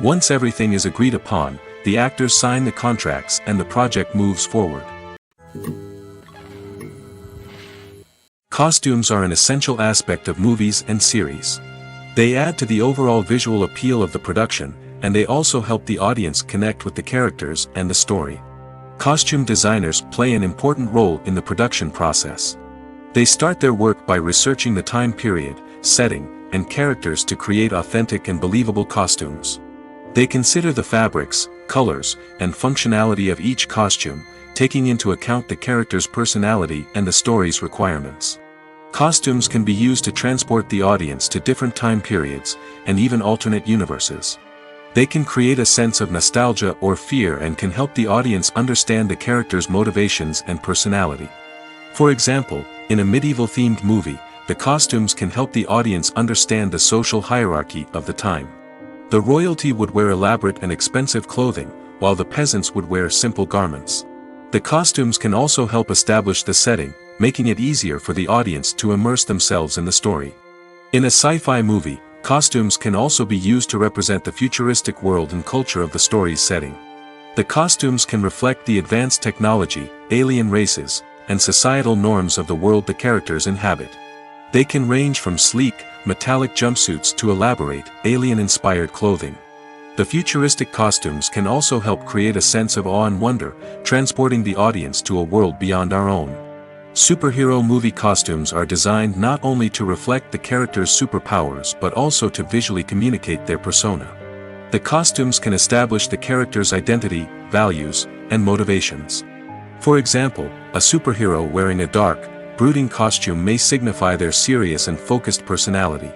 Once everything is agreed upon, the actors sign the contracts and the project moves forward. Costumes are an essential aspect of movies and series. They add to the overall visual appeal of the production, and they also help the audience connect with the characters and the story. Costume designers play an important role in the production process. They start their work by researching the time period, setting, and characters to create authentic and believable costumes. They consider the fabrics, colors, and functionality of each costume, taking into account the character's personality and the story's requirements. Costumes can be used to transport the audience to different time periods, and even alternate universes. They can create a sense of nostalgia or fear and can help the audience understand the character's motivations and personality. For example, in a medieval-themed movie, the costumes can help the audience understand the social hierarchy of the time. The royalty would wear elaborate and expensive clothing, while the peasants would wear simple garments. The costumes can also help establish the setting, making it easier for the audience to immerse themselves in the story. In a sci-fi movie, costumes can also be used to represent the futuristic world and culture of the story's setting. The costumes can reflect the advanced technology, alien races, and societal norms of the world the characters inhabit. They can range from sleek, metallic jumpsuits to elaborate, alien-inspired clothing. The futuristic costumes can also help create a sense of awe and wonder, transporting the audience to a world beyond our own. Superhero movie costumes are designed not only to reflect the character's superpowers but also to visually communicate their persona. The costumes can establish the character's identity, values, and motivations. For example, a superhero wearing a dark, brooding costume may signify their serious and focused personality.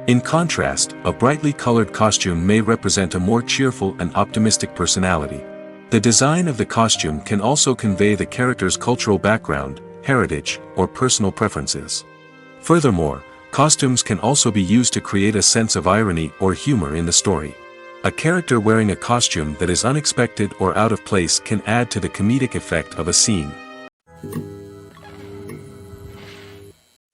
In contrast, a brightly colored costume may represent a more cheerful and optimistic personality. The design of the costume can also convey the character's cultural background, heritage, or personal preferences. Furthermore, costumes can also be used to create a sense of irony or humor in the story. A character wearing a costume that is unexpected or out of place can add to the comedic effect of a scene.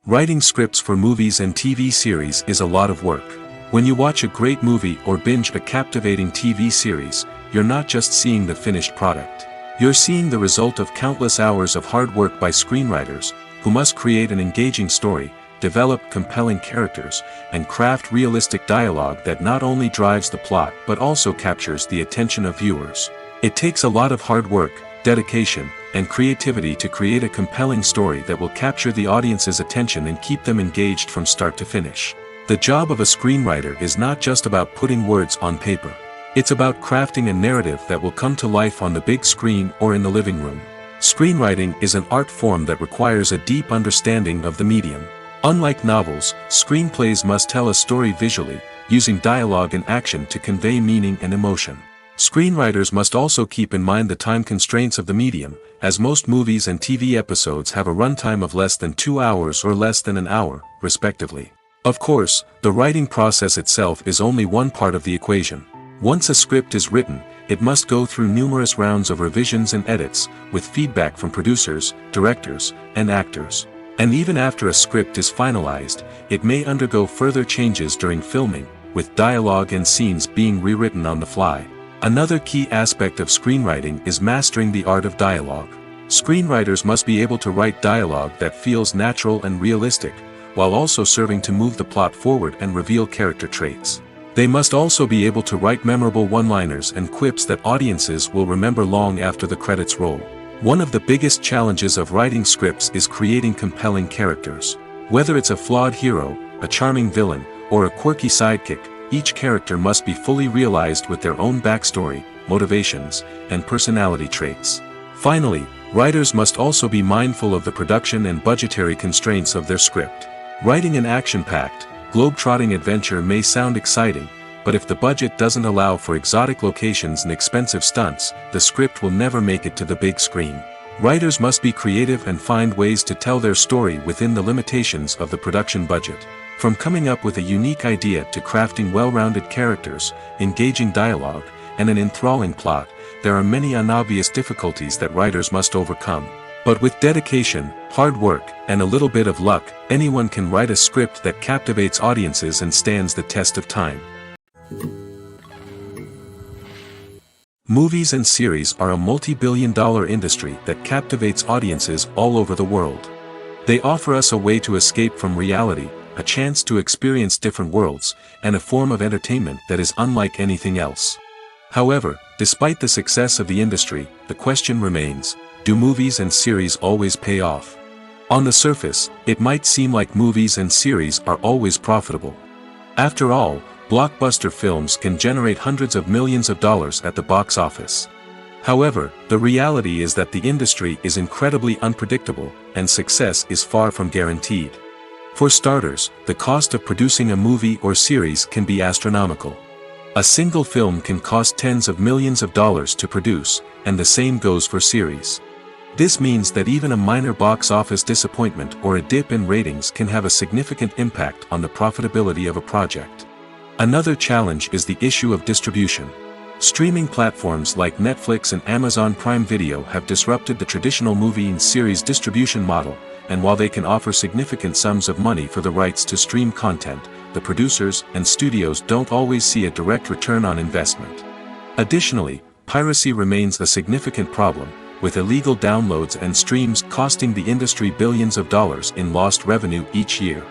Writing scripts for movies and TV series is a lot of work. When you watch a great movie or binge a captivating TV series, you're not just seeing the finished product. You're seeing the result of countless hours of hard work by screenwriters, who must create an engaging story, develop compelling characters, and craft realistic dialogue that not only drives the plot but also captures the attention of viewers. It takes a lot of hard work, dedication, and creativity to create a compelling story that will capture the audience's attention and keep them engaged from start to finish. The job of a screenwriter is not just about putting words on paper. It's about crafting a narrative that will come to life on the big screen or in the living room. Screenwriting is an art form that requires a deep understanding of the medium. Unlike novels, screenplays must tell a story visually, using dialogue and action to convey meaning and emotion. Screenwriters must also keep in mind the time constraints of the medium, as most movies and TV episodes have a runtime of less than 2 hours or less than an hour, respectively. Of course, the writing process itself is only one part of the equation. Once a script is written, it must go through numerous rounds of revisions and edits, with feedback from producers, directors, and actors. And even after a script is finalized, it may undergo further changes during filming, with dialogue and scenes being rewritten on the fly. Another key aspect of screenwriting is mastering the art of dialogue. Screenwriters must be able to write dialogue that feels natural and realistic, while also serving to move the plot forward and reveal character traits. They must also be able to write memorable one-liners and quips that audiences will remember long after the credits roll. One of the biggest challenges of writing scripts is creating compelling characters. Whether it's a flawed hero, a charming villain, or a quirky sidekick, each character must be fully realized with their own backstory, motivations, and personality traits. Finally, writers must also be mindful of the production and budgetary constraints of their script. Writing an action-packed, globe-trotting adventure may sound exciting, but if the budget doesn't allow for exotic locations and expensive stunts, the script will never make it to the big screen. Writers must be creative and find ways to tell their story within the limitations of the production budget. From coming up with a unique idea to crafting well-rounded characters, engaging dialogue, and an enthralling plot, there are many unobvious difficulties that writers must overcome. But with dedication, hard work, and a little bit of luck, anyone can write a script that captivates audiences and stands the test of time. Movies and series are a multi-billion-dollar industry that captivates audiences all over the world. They offer us a way to escape from reality, a chance to experience different worlds, and a form of entertainment that is unlike anything else. However, despite the success of the industry, the question remains, do movies and series always pay off? On the surface, it might seem like movies and series are always profitable. After all, blockbuster films can generate hundreds of millions of dollars at the box office. However, the reality is that the industry is incredibly unpredictable, and success is far from guaranteed. For starters, the cost of producing a movie or series can be astronomical. A single film can cost tens of millions of dollars to produce, and the same goes for series. This means that even a minor box office disappointment or a dip in ratings can have a significant impact on the profitability of a project. Another challenge is the issue of distribution. Streaming platforms like Netflix and Amazon Prime Video have disrupted the traditional movie and series distribution model, and while they can offer significant sums of money for the rights to stream content, the producers and studios don't always see a direct return on investment. Additionally, piracy remains a significant problem, with illegal downloads and streams costing the industry billions of dollars in lost revenue each year.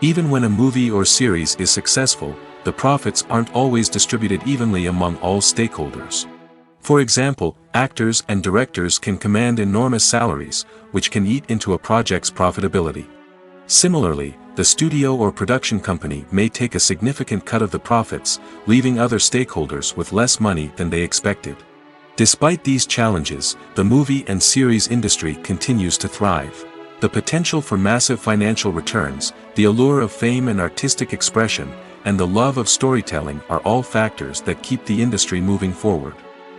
Even when a movie or series is successful, the profits aren't always distributed evenly among all stakeholders. For example, actors and directors can command enormous salaries, which can eat into a project's profitability. Similarly, the studio or production company may take a significant cut of the profits, leaving other stakeholders with less money than they expected. Despite these challenges, the movie and series industry continues to thrive. The potential for massive financial returns, the allure of fame and artistic expression, and the love of storytelling are all factors that keep the industry moving forward.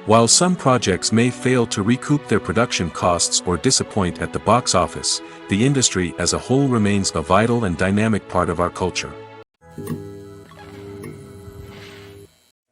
While some projects may fail to recoup their production costs or disappoint at the box office, the industry as a whole remains a vital and dynamic part of our culture.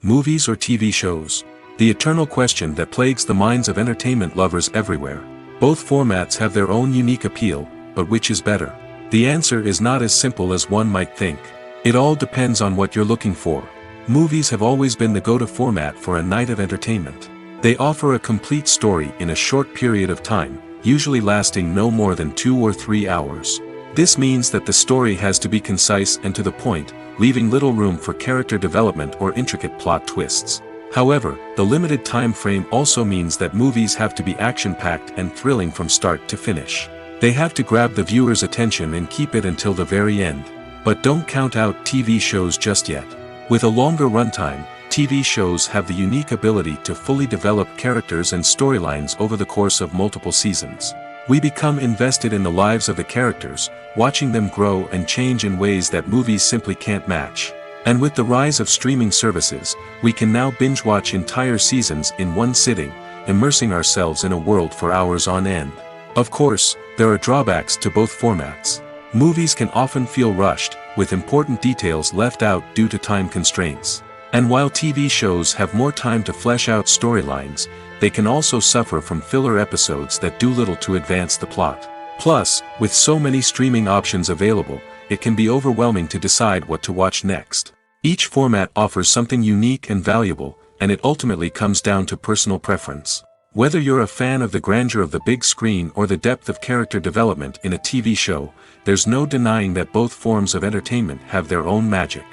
Movies or TV shows? The eternal question that plagues the minds of entertainment lovers everywhere. Both formats have their own unique appeal, but which is better? The answer is not as simple as one might think. It all depends on what you're looking for. Movies have always been the go-to format for a night of entertainment. They offer a complete story in a short period of time, usually lasting no more than 2 or 3 hours. This means that the story has to be concise and to the point, leaving little room for character development or intricate plot twists. However, the limited time frame also means that movies have to be action-packed and thrilling from start to finish. They have to grab the viewer's attention and keep it until the very end. But don't count out TV shows just yet. With a longer runtime, TV shows have the unique ability to fully develop characters and storylines over the course of multiple seasons. We become invested in the lives of the characters, watching them grow and change in ways that movies simply can't match. And with the rise of streaming services, we can now binge-watch entire seasons in one sitting, immersing ourselves in a world for hours on end. Of course, there are drawbacks to both formats. Movies can often feel rushed, with important details left out due to time constraints. And while TV shows have more time to flesh out storylines, they can also suffer from filler episodes that do little to advance the plot. Plus, with so many streaming options available, it can be overwhelming to decide what to watch next. Each format offers something unique and valuable, and it ultimately comes down to personal preference. Whether you're a fan of the grandeur of the big screen or the depth of character development in a TV show, there's no denying that both forms of entertainment have their own magic.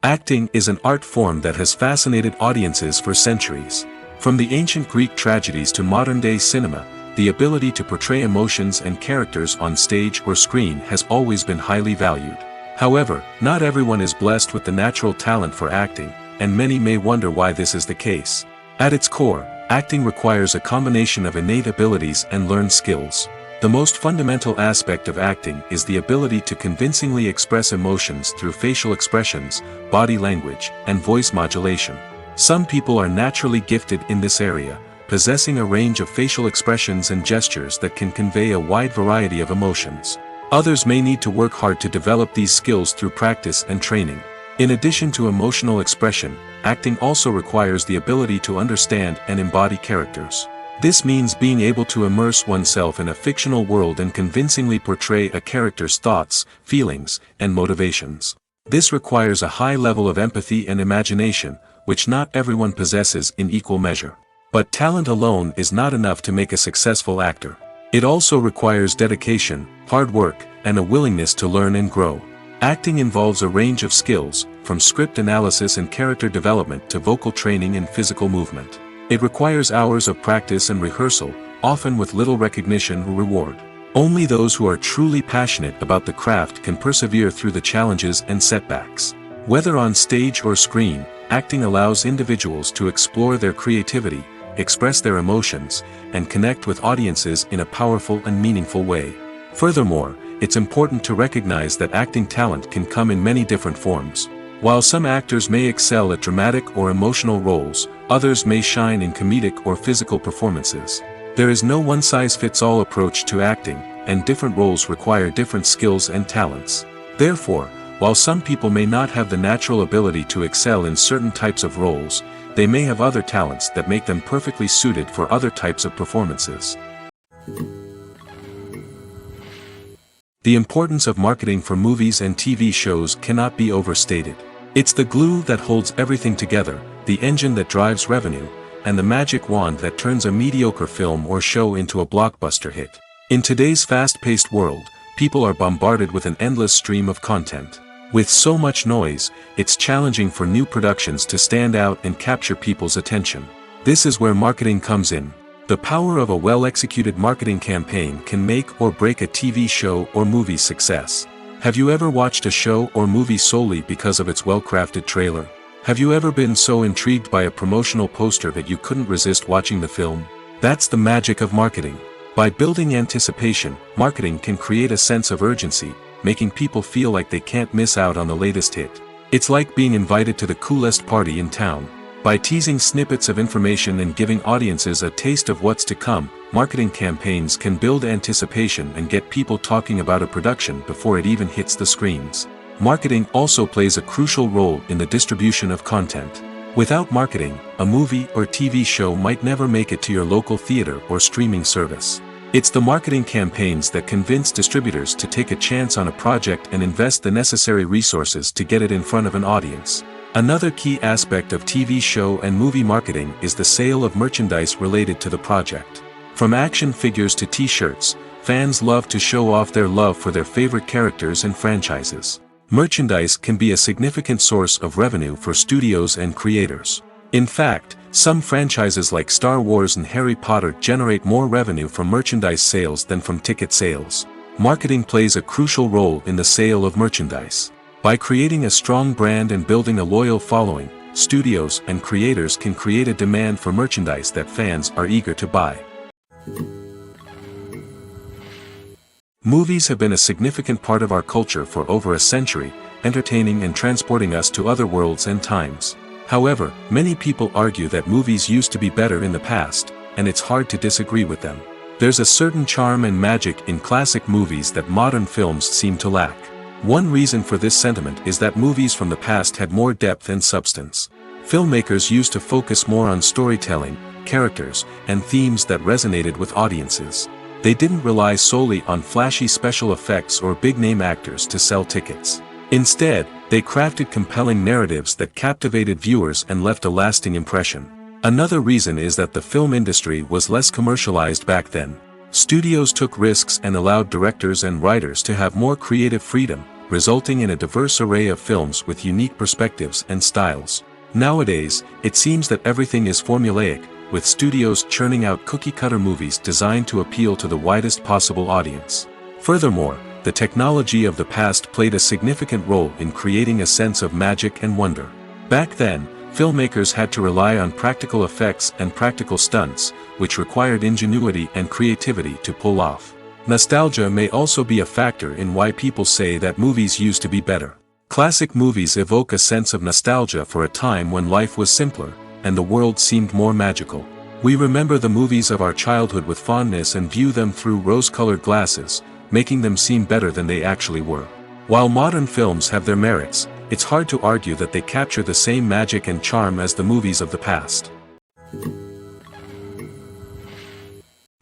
Acting is an art form that has fascinated audiences for centuries. From the ancient Greek tragedies to modern-day cinema, the ability to portray emotions and characters on stage or screen has always been highly valued. However, not everyone is blessed with the natural talent for acting, and many may wonder why this is the case. At its core, acting requires a combination of innate abilities and learned skills. The most fundamental aspect of acting is the ability to convincingly express emotions through facial expressions, body language, and voice modulation. Some people are naturally gifted in this area, possessing a range of facial expressions and gestures that can convey a wide variety of emotions. Others may need to work hard to develop these skills through practice and training. In addition to emotional expression, acting also requires the ability to understand and embody characters. This means being able to immerse oneself in a fictional world and convincingly portray a character's thoughts, feelings, and motivations. This requires a high level of empathy and imagination, which not everyone possesses in equal measure. But talent alone is not enough to make a successful actor. It also requires dedication, hard work, and a willingness to learn and grow. Acting involves a range of skills, from script analysis and character development to vocal training and physical movement. It requires hours of practice and rehearsal, often with little recognition or reward. Only those who are truly passionate about the craft can persevere through the challenges and setbacks. Whether on stage or screen, acting allows individuals to explore their creativity, express their emotions, and connect with audiences in a powerful and meaningful way. Furthermore, it's important to recognize that acting talent can come in many different forms. While some actors may excel at dramatic or emotional roles, others may shine in comedic or physical performances. There is no one-size-fits-all approach to acting, and different roles require different skills and talents. Therefore, while some people may not have the natural ability to excel in certain types of roles, they may have other talents that make them perfectly suited for other types of performances. The importance of marketing for movies and TV shows cannot be overstated. It's the glue that holds everything together, the engine that drives revenue, and the magic wand that turns a mediocre film or show into a blockbuster hit. In today's fast-paced world, people are bombarded with an endless stream of content. With so much noise, it's challenging for new productions to stand out and capture people's attention. This is where marketing comes in. The power of a well-executed marketing campaign can make or break a TV show or movie's success. Have you ever watched a show or movie solely because of its well-crafted trailer? Have you ever been so intrigued by a promotional poster that you couldn't resist watching the film? That's the magic of marketing. By building anticipation, marketing can create a sense of urgency, making people feel like they can't miss out on the latest hit. It's like being invited to the coolest party in town. By teasing snippets of information and giving audiences a taste of what's to come, marketing campaigns can build anticipation and get people talking about a production before it even hits the screens. Marketing also plays a crucial role in the distribution of content. Without marketing, a movie or TV show might never make it to your local theater or streaming service. It's the marketing campaigns that convince distributors to take a chance on a project and invest the necessary resources to get it in front of an audience. Another key aspect of TV show and movie marketing is the sale of merchandise related to the project. From action figures to t-shirts, fans love to show off their love for their favorite characters and franchises. Merchandise can be a significant source of revenue for studios and creators. In fact, some franchises like Star Wars and Harry Potter generate more revenue from merchandise sales than from ticket sales. Marketing plays a crucial role in the sale of merchandise. By creating a strong brand and building a loyal following, studios and creators can create a demand for merchandise that fans are eager to buy. Movies have been a significant part of our culture for over a century, entertaining and transporting us to other worlds and times. However, many people argue that movies used to be better in the past, and it's hard to disagree with them. There's a certain charm and magic in classic movies that modern films seem to lack. One reason for this sentiment is that movies from the past had more depth and substance. Filmmakers used to focus more on storytelling, characters, and themes that resonated with audiences. They didn't rely solely on flashy special effects or big-name actors to sell tickets. Instead, they crafted compelling narratives that captivated viewers and left a lasting impression. Another reason is that the film industry was less commercialized back then. Studios took risks and allowed directors and writers to have more creative freedom, resulting in a diverse array of films with unique perspectives and styles. Nowadays, it seems that everything is formulaic, with studios churning out cookie-cutter movies designed to appeal to the widest possible audience. Furthermore, the technology of the past played a significant role in creating a sense of magic and wonder. Back then, filmmakers had to rely on practical effects and practical stunts, which required ingenuity and creativity to pull off. Nostalgia may also be a factor in why people say that movies used to be better. Classic movies evoke a sense of nostalgia for a time when life was simpler, and the world seemed more magical. We remember the movies of our childhood with fondness and view them through rose-colored glasses, making them seem better than they actually were. While modern films have their merits, it's hard to argue that they capture the same magic and charm as the movies of the past.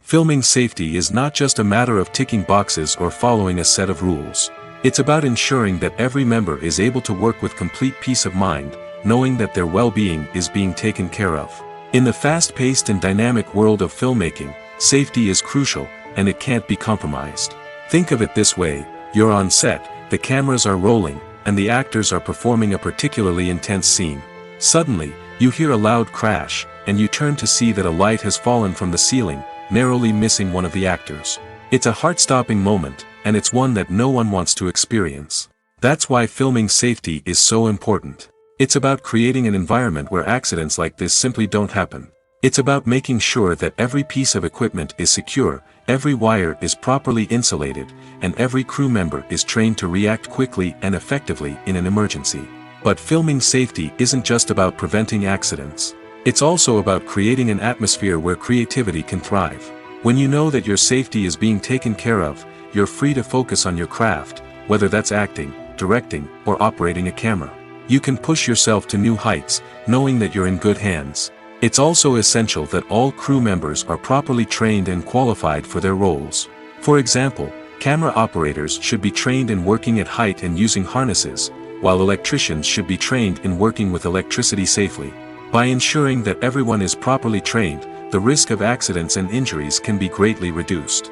Filming safety is not just a matter of ticking boxes or following a set of rules. It's about ensuring that every member is able to work with complete peace of mind, knowing that their well-being is being taken care of. In the fast-paced and dynamic world of filmmaking, safety is crucial, and it can't be compromised. Think of it this way: you're on set, the cameras are rolling, and the actors are performing a particularly intense scene. Suddenly, you hear a loud crash, and you turn to see that a light has fallen from the ceiling, narrowly missing one of the actors. It's a heart-stopping moment, and it's one that no one wants to experience. That's why filming safety is so important. It's about creating an environment where accidents like this simply don't happen. It's about making sure that every piece of equipment is secure, every wire is properly insulated, and every crew member is trained to react quickly and effectively in an emergency. But filming safety isn't just about preventing accidents. It's also about creating an atmosphere where creativity can thrive. When you know that your safety is being taken care of, you're free to focus on your craft, whether that's acting, directing, or operating a camera. You can push yourself to new heights, knowing that you're in good hands. It's also essential that all crew members are properly trained and qualified for their roles. For example, camera operators should be trained in working at height and using harnesses, while electricians should be trained in working with electricity safely. By ensuring that everyone is properly trained, the risk of accidents and injuries can be greatly reduced.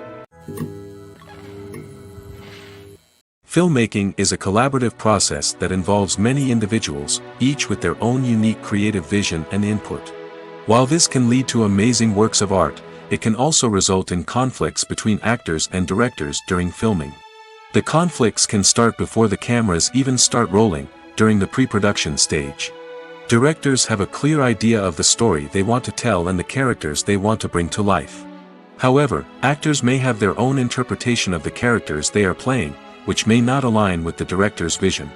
Filmmaking is a collaborative process that involves many individuals, each with their own unique creative vision and input. While this can lead to amazing works of art, it can also result in conflicts between actors and directors during filming. The conflicts can start before the cameras even start rolling, during the pre-production stage. Directors have a clear idea of the story they want to tell and the characters they want to bring to life. However, actors may have their own interpretation of the characters they are playing, which may not align with the director's vision.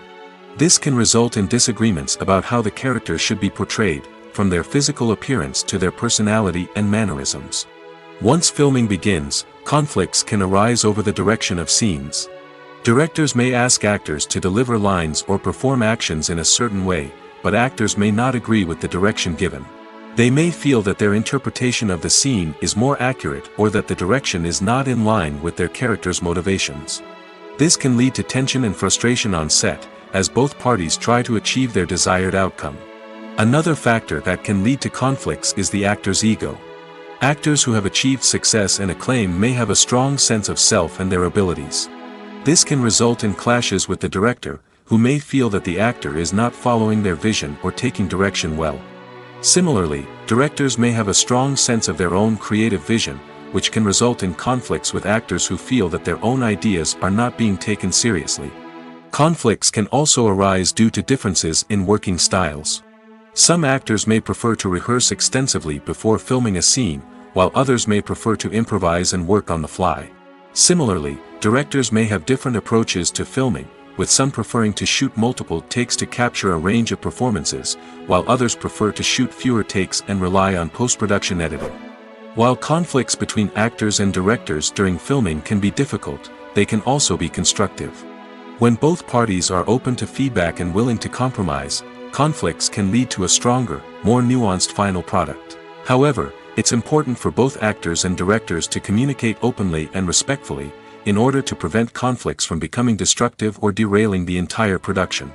This can result in disagreements about how the characters should be portrayed, from their physical appearance to their personality and mannerisms. Once filming begins, conflicts can arise over the direction of scenes. Directors may ask actors to deliver lines or perform actions in a certain way, but actors may not agree with the direction given. They may feel that their interpretation of the scene is more accurate or that the direction is not in line with their character's motivations. This can lead to tension and frustration on set, as both parties try to achieve their desired outcome. Another factor that can lead to conflicts is the actor's ego. Actors who have achieved success and acclaim may have a strong sense of self and their abilities. This can result in clashes with the director, who may feel that the actor is not following their vision or taking direction well. Similarly, directors may have a strong sense of their own creative vision, which can result in conflicts with actors who feel that their own ideas are not being taken seriously. Conflicts can also arise due to differences in working styles. Some actors may prefer to rehearse extensively before filming a scene, while others may prefer to improvise and work on the fly. Similarly, directors may have different approaches to filming, with some preferring to shoot multiple takes to capture a range of performances, while others prefer to shoot fewer takes and rely on post-production editing. While conflicts between actors and directors during filming can be difficult, they can also be constructive. When both parties are open to feedback and willing to compromise, conflicts can lead to a stronger, more nuanced final product. However, it's important for both actors and directors to communicate openly and respectfully, in order to prevent conflicts from becoming destructive or derailing the entire production.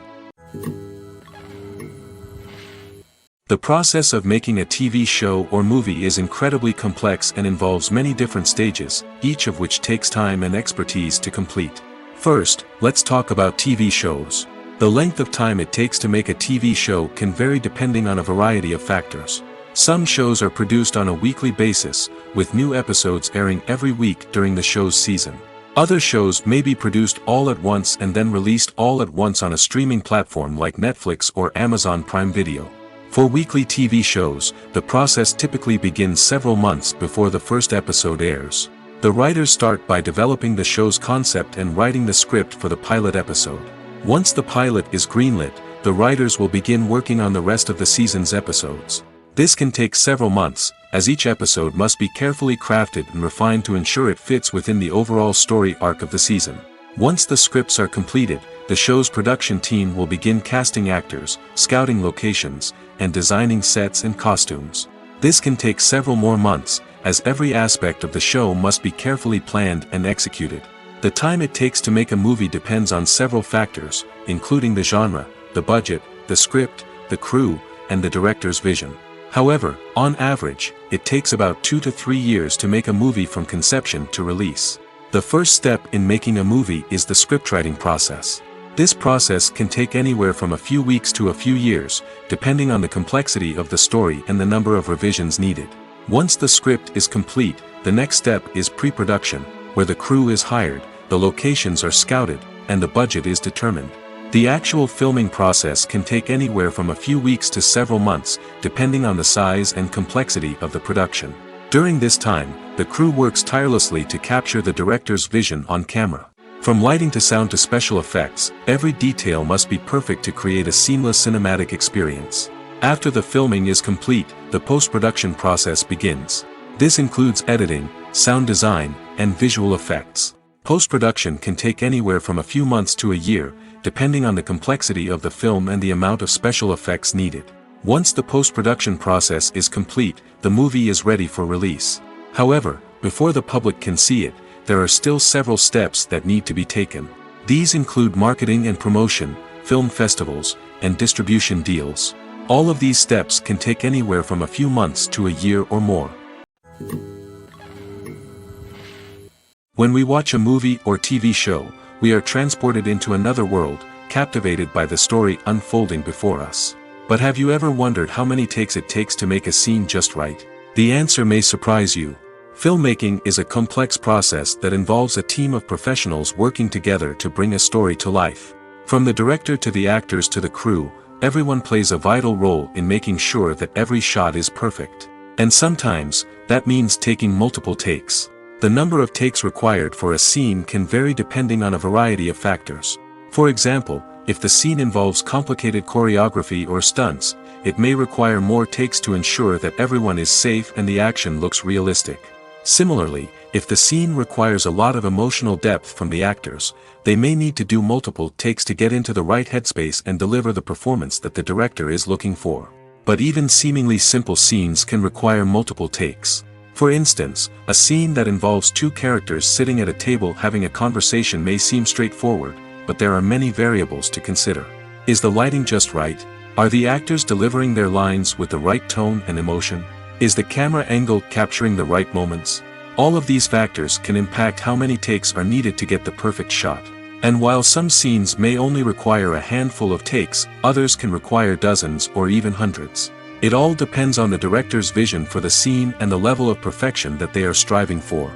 The process of making a TV show or movie is incredibly complex and involves many different stages, each of which takes time and expertise to complete. First, let's talk about TV shows. The length of time it takes to make a TV show can vary depending on a variety of factors. Some shows are produced on a weekly basis, with new episodes airing every week during the show's season. Other shows may be produced all at once and then released all at once on a streaming platform like Netflix or Amazon Prime Video. For weekly TV shows, the process typically begins several months before the first episode airs. The writers start by developing the show's concept and writing the script for the pilot episode. Once the pilot is greenlit, the writers will begin working on the rest of the season's episodes. This can take several months, as each episode must be carefully crafted and refined to ensure it fits within the overall story arc of the season. Once the scripts are completed, the show's production team will begin casting actors, scouting locations, and designing sets and costumes. This can take several more months, as every aspect of the show must be carefully planned and executed. The time it takes to make a movie depends on several factors, including the genre, the budget, the script, the crew, and the director's vision. However, on average, it takes about 2 to 3 years to make a movie from conception to release. The first step in making a movie is the scriptwriting process. This process can take anywhere from a few weeks to a few years, depending on the complexity of the story and the number of revisions needed. Once the script is complete, the next step is pre-production, where the crew is hired, the locations are scouted, and the budget is determined. The actual filming process can take anywhere from a few weeks to several months, depending on the size and complexity of the production. During this time, the crew works tirelessly to capture the director's vision on camera. From lighting to sound to special effects, every detail must be perfect to create a seamless cinematic experience. After the filming is complete, the post-production process begins. This includes editing, sound design, and visual effects. Post-production can take anywhere from a few months to a year, depending on the complexity of the film and the amount of special effects needed. Once the post-production process is complete, the movie is ready for release. However, before the public can see it, there are still several steps that need to be taken. These include marketing and promotion, film festivals, and distribution deals. All of these steps can take anywhere from a few months to a year or more. When we watch a movie or TV show, we are transported into another world, captivated by the story unfolding before us. But have you ever wondered how many takes it takes to make a scene just right? The answer may surprise you. Filmmaking is a complex process that involves a team of professionals working together to bring a story to life. From the director to the actors to the crew, everyone plays a vital role in making sure that every shot is perfect. And sometimes, that means taking multiple takes. The number of takes required for a scene can vary depending on a variety of factors. For example, if the scene involves complicated choreography or stunts, it may require more takes to ensure that everyone is safe and the action looks realistic. Similarly, if the scene requires a lot of emotional depth from the actors, they may need to do multiple takes to get into the right headspace and deliver the performance that the director is looking for. But even seemingly simple scenes can require multiple takes. For instance, a scene that involves two characters sitting at a table having a conversation may seem straightforward, but there are many variables to consider. Is the lighting just right? Are the actors delivering their lines with the right tone and emotion? Is the camera angle capturing the right moments? All of these factors can impact how many takes are needed to get the perfect shot. And while some scenes may only require a handful of takes, others can require dozens or even hundreds. It all depends on the director's vision for the scene and the level of perfection that they are striving for.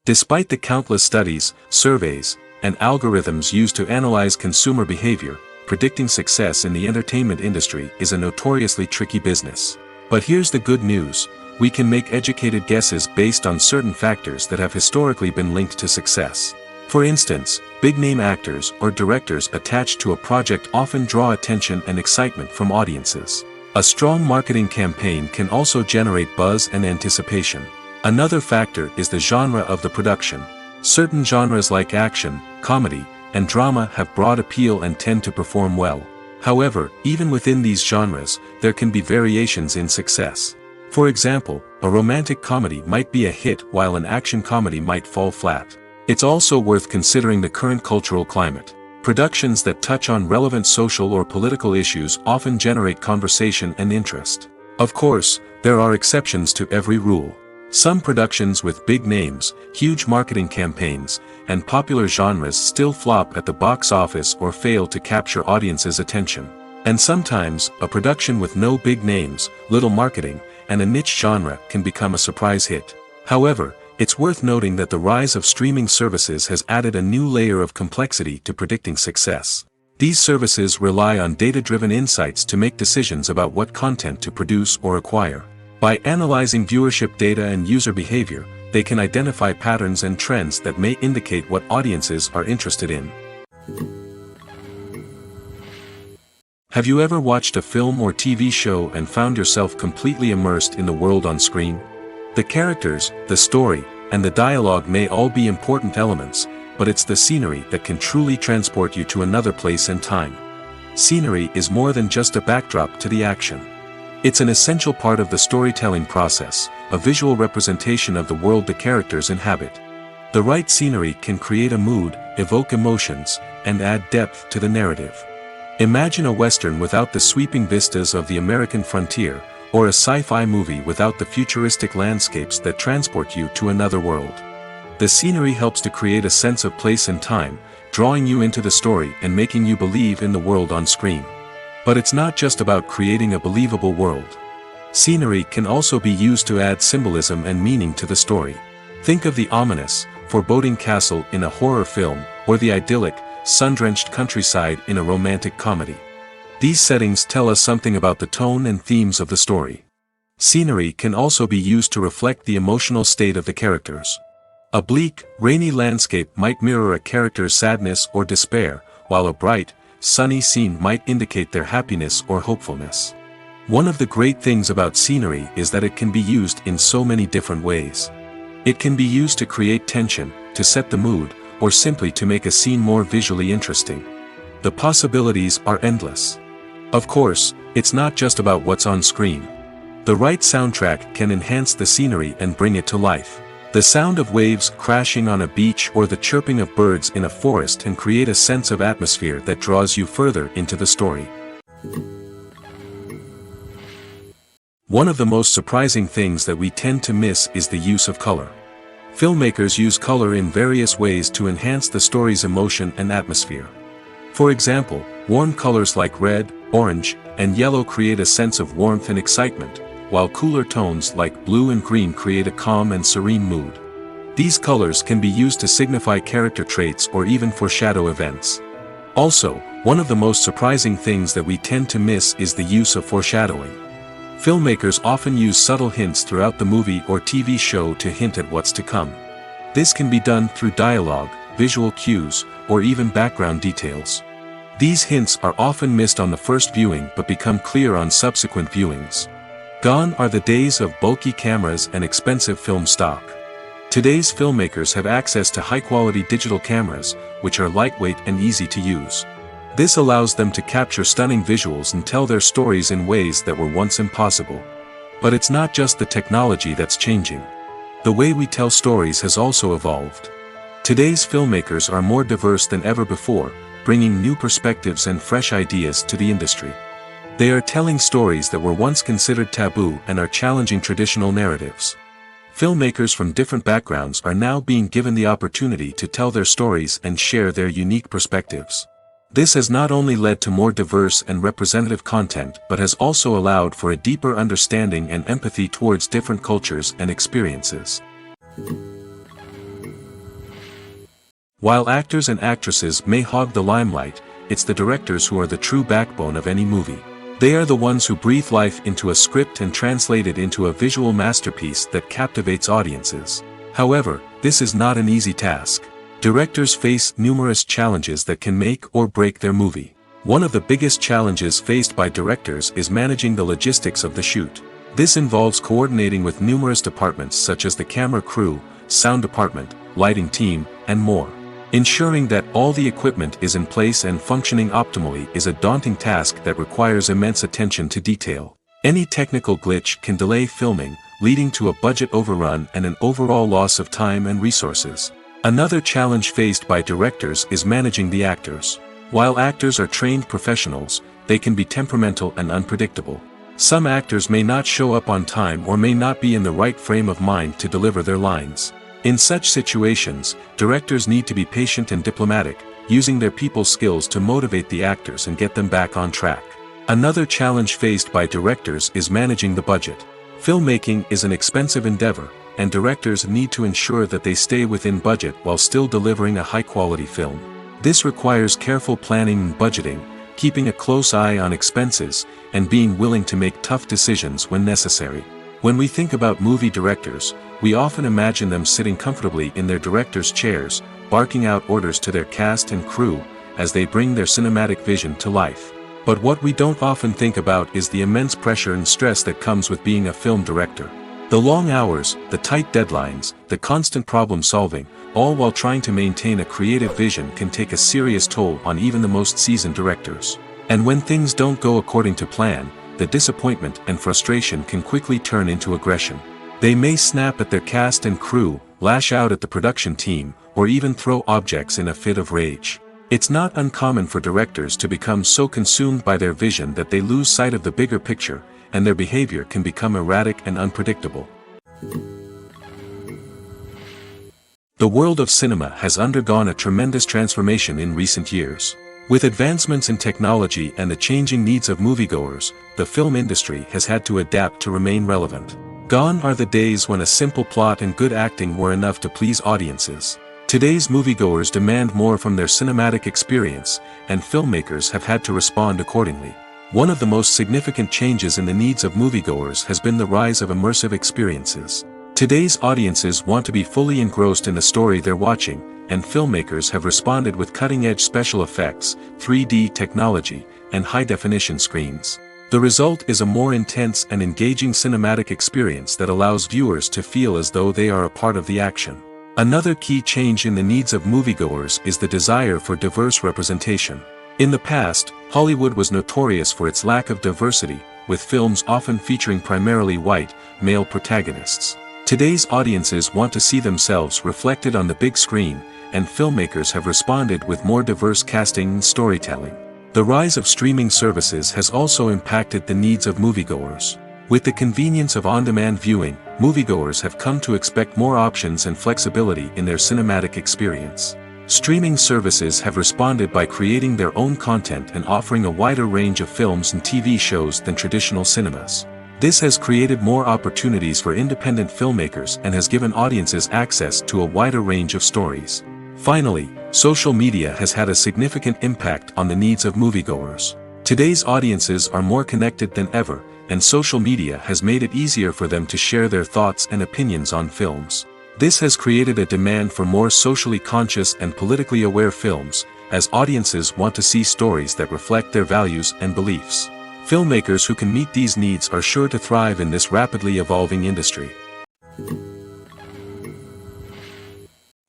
Despite the countless studies, surveys, and algorithms used to analyze consumer behavior, predicting success in the entertainment industry is a notoriously tricky business. But here's the good news: we can make educated guesses based on certain factors that have historically been linked to success. For instance, big-name actors or directors attached to a project often draw attention and excitement from audiences. A strong marketing campaign can also generate buzz and anticipation. Another factor is the genre of the production. Certain genres like action, comedy, and drama have broad appeal and tend to perform well. However, even within these genres, there can be variations in success. For example, a romantic comedy might be a hit while an action comedy might fall flat. It's also worth considering the current cultural climate. Productions that touch on relevant social or political issues often generate conversation and interest. Of course, there are exceptions to every rule. Some productions with big names, huge marketing campaigns, and popular genres still flop at the box office or fail to capture audiences' attention. And sometimes, a production with no big names, little marketing, and a niche genre can become a surprise hit. However, it's worth noting that the rise of streaming services has added a new layer of complexity to predicting success. These services rely on data-driven insights to make decisions about what content to produce or acquire. By analyzing viewership data and user behavior, they can identify patterns and trends that may indicate what audiences are interested in. Have you ever watched a film or TV show and found yourself completely immersed in the world on screen? The characters, the story, and the dialogue may all be important elements, but it's the scenery that can truly transport you to another place and time. Scenery is more than just a backdrop to the action. It's an essential part of the storytelling process, a visual representation of the world the characters inhabit. The right scenery can create a mood, evoke emotions, and add depth to the narrative. Imagine a Western without the sweeping vistas of the American frontier, or a sci-fi movie without the futuristic landscapes that transport you to another world. The scenery helps to create a sense of place and time, drawing you into the story and making you believe in the world on screen. But it's not just about creating a believable world. Scenery can also be used to add symbolism and meaning to the story. Think of the ominous, foreboding castle in a horror film, or the idyllic, sun-drenched countryside in a romantic comedy. These settings tell us something about the tone and themes of the story. Scenery can also be used to reflect the emotional state of the characters. A bleak, rainy landscape might mirror a character's sadness or despair, while a bright, sunny scene might indicate their happiness or hopefulness. One of the great things about scenery is that it can be used in so many different ways. It can be used to create tension, to set the mood, or simply to make a scene more visually interesting. The possibilities are endless. Of course, it's not just about what's on screen. The right soundtrack can enhance the scenery and bring it to life. The sound of waves crashing on a beach or the chirping of birds in a forest can create a sense of atmosphere that draws you further into the story. One of the most surprising things that we tend to miss is the use of color. Filmmakers use color in various ways to enhance the story's emotion and atmosphere. For example, warm colors like red, orange, and yellow create a sense of warmth and excitement, while cooler tones like blue and green create a calm and serene mood. These colors can be used to signify character traits or even foreshadow events. Also, one of the most surprising things that we tend to miss is the use of foreshadowing. Filmmakers often use subtle hints throughout the movie or TV show to hint at what's to come. This can be done through dialogue, visual cues, or even background details. These hints are often missed on the first viewing but become clear on subsequent viewings. Gone are the days of bulky cameras and expensive film stock. Today's filmmakers have access to high-quality digital cameras, which are lightweight and easy to use. This allows them to capture stunning visuals and tell their stories in ways that were once impossible. But it's not just the technology that's changing. The way we tell stories has also evolved. Today's filmmakers are more diverse than ever before, bringing new perspectives and fresh ideas to the industry. They are telling stories that were once considered taboo and are challenging traditional narratives. Filmmakers from different backgrounds are now being given the opportunity to tell their stories and share their unique perspectives. This has not only led to more diverse and representative content but has also allowed for a deeper understanding and empathy towards different cultures and experiences. While actors and actresses may hog the limelight, it's the directors who are the true backbone of any movie. They are the ones who breathe life into a script and translate it into a visual masterpiece that captivates audiences. However, this is not an easy task. Directors face numerous challenges that can make or break their movie. One of the biggest challenges faced by directors is managing the logistics of the shoot. This involves coordinating with numerous departments such as the camera crew, sound department, lighting team, and more. Ensuring that all the equipment is in place and functioning optimally is a daunting task that requires immense attention to detail. Any technical glitch can delay filming, leading to a budget overrun and an overall loss of time and resources. Another challenge faced by directors is managing the actors. While actors are trained professionals, they can be temperamental and unpredictable. Some actors may not show up on time or may not be in the right frame of mind to deliver their lines. In such situations, directors need to be patient and diplomatic, using their people skills to motivate the actors and get them back on track. Another challenge faced by directors is managing the budget. Filmmaking is an expensive endeavor, and directors need to ensure that they stay within budget while still delivering a high-quality film. This requires careful planning and budgeting, keeping a close eye on expenses, and being willing to make tough decisions when necessary. When we think about movie directors, we often imagine them sitting comfortably in their director's chairs, barking out orders to their cast and crew, as they bring their cinematic vision to life. But what we don't often think about is the immense pressure and stress that comes with being a film director. The long hours, the tight deadlines, the constant problem solving, all while trying to maintain a creative vision can take a serious toll on even the most seasoned directors. And when things don't go according to plan, the disappointment and frustration can quickly turn into aggression. They may snap at their cast and crew, lash out at the production team, or even throw objects in a fit of rage. It's not uncommon for directors to become so consumed by their vision that they lose sight of the bigger picture, and their behavior can become erratic and unpredictable. The world of cinema has undergone a tremendous transformation in recent years. With advancements in technology and the changing needs of moviegoers, the film industry has had to adapt to remain relevant. Gone are the days when a simple plot and good acting were enough to please audiences. Today's moviegoers demand more from their cinematic experience, and filmmakers have had to respond accordingly. One of the most significant changes in the needs of moviegoers has been the rise of immersive experiences. Today's audiences want to be fully engrossed in the story they're watching, and filmmakers have responded with cutting-edge special effects, 3D technology, and high-definition screens. The result is a more intense and engaging cinematic experience that allows viewers to feel as though they are a part of the action. Another key change in the needs of moviegoers is the desire for diverse representation. In the past, Hollywood was notorious for its lack of diversity, with films often featuring primarily white, male protagonists. Today's audiences want to see themselves reflected on the big screen, and filmmakers have responded with more diverse casting and storytelling. The rise of streaming services has also impacted the needs of moviegoers. With the convenience of on-demand viewing, moviegoers have come to expect more options and flexibility in their cinematic experience. Streaming services have responded by creating their own content and offering a wider range of films and TV shows than traditional cinemas. This has created more opportunities for independent filmmakers and has given audiences access to a wider range of stories. Finally, social media has had a significant impact on the needs of moviegoers. Today's audiences are more connected than ever, and social media has made it easier for them to share their thoughts and opinions on films. This has created a demand for more socially conscious and politically aware films, as audiences want to see stories that reflect their values and beliefs. Filmmakers who can meet these needs are sure to thrive in this rapidly evolving industry.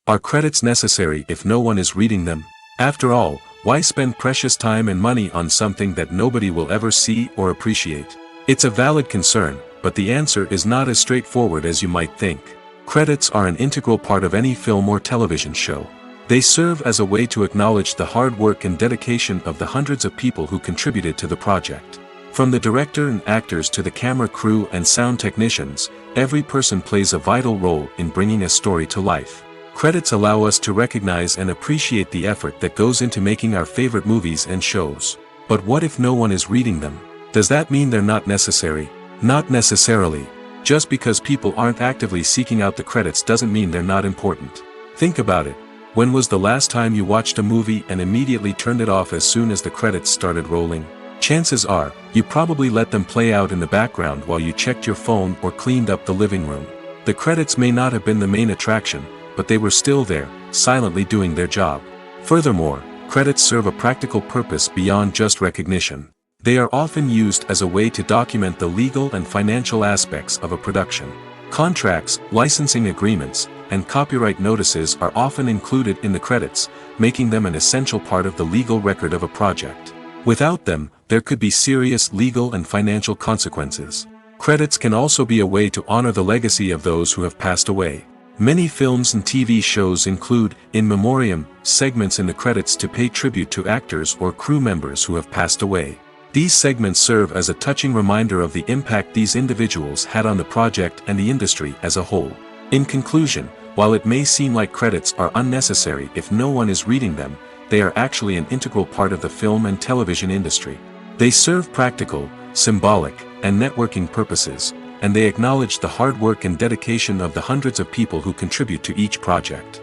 Are credits necessary if no one is reading them? After all, why spend precious time and money on something that nobody will ever see or appreciate? It's a valid concern, but the answer is not as straightforward as you might think. Credits are an integral part of any film or television show. They serve as a way to acknowledge the hard work and dedication of the hundreds of people who contributed to the project. From the director and actors to the camera crew and sound technicians, every person plays a vital role in bringing a story to life. Credits allow us to recognize and appreciate the effort that goes into making our favorite movies and shows. But what if no one is reading them? Does that mean they're not necessary? Not necessarily. Just because people aren't actively seeking out the credits doesn't mean they're not important. Think about it. When was the last time you watched a movie and immediately turned it off as soon as the credits started rolling? Chances are, you probably let them play out in the background while you checked your phone or cleaned up the living room. The credits may not have been the main attraction, but they were still there, silently doing their job. Furthermore, credits serve a practical purpose beyond just recognition. They are often used as a way to document the legal and financial aspects of a production. Contracts, licensing agreements, and copyright notices are often included in the credits, making them an essential part of the legal record of a project. Without them, there could be serious legal and financial consequences. Credits can also be a way to honor the legacy of those who have passed away. Many films and TV shows include, in memoriam, segments in the credits to pay tribute to actors or crew members who have passed away. These segments serve as a touching reminder of the impact these individuals had on the project and the industry as a whole. In conclusion, while it may seem like credits are unnecessary if no one is reading them, they are actually an integral part of the film and television industry. They serve practical, symbolic, and networking purposes, and they acknowledge the hard work and dedication of the hundreds of people who contribute to each project.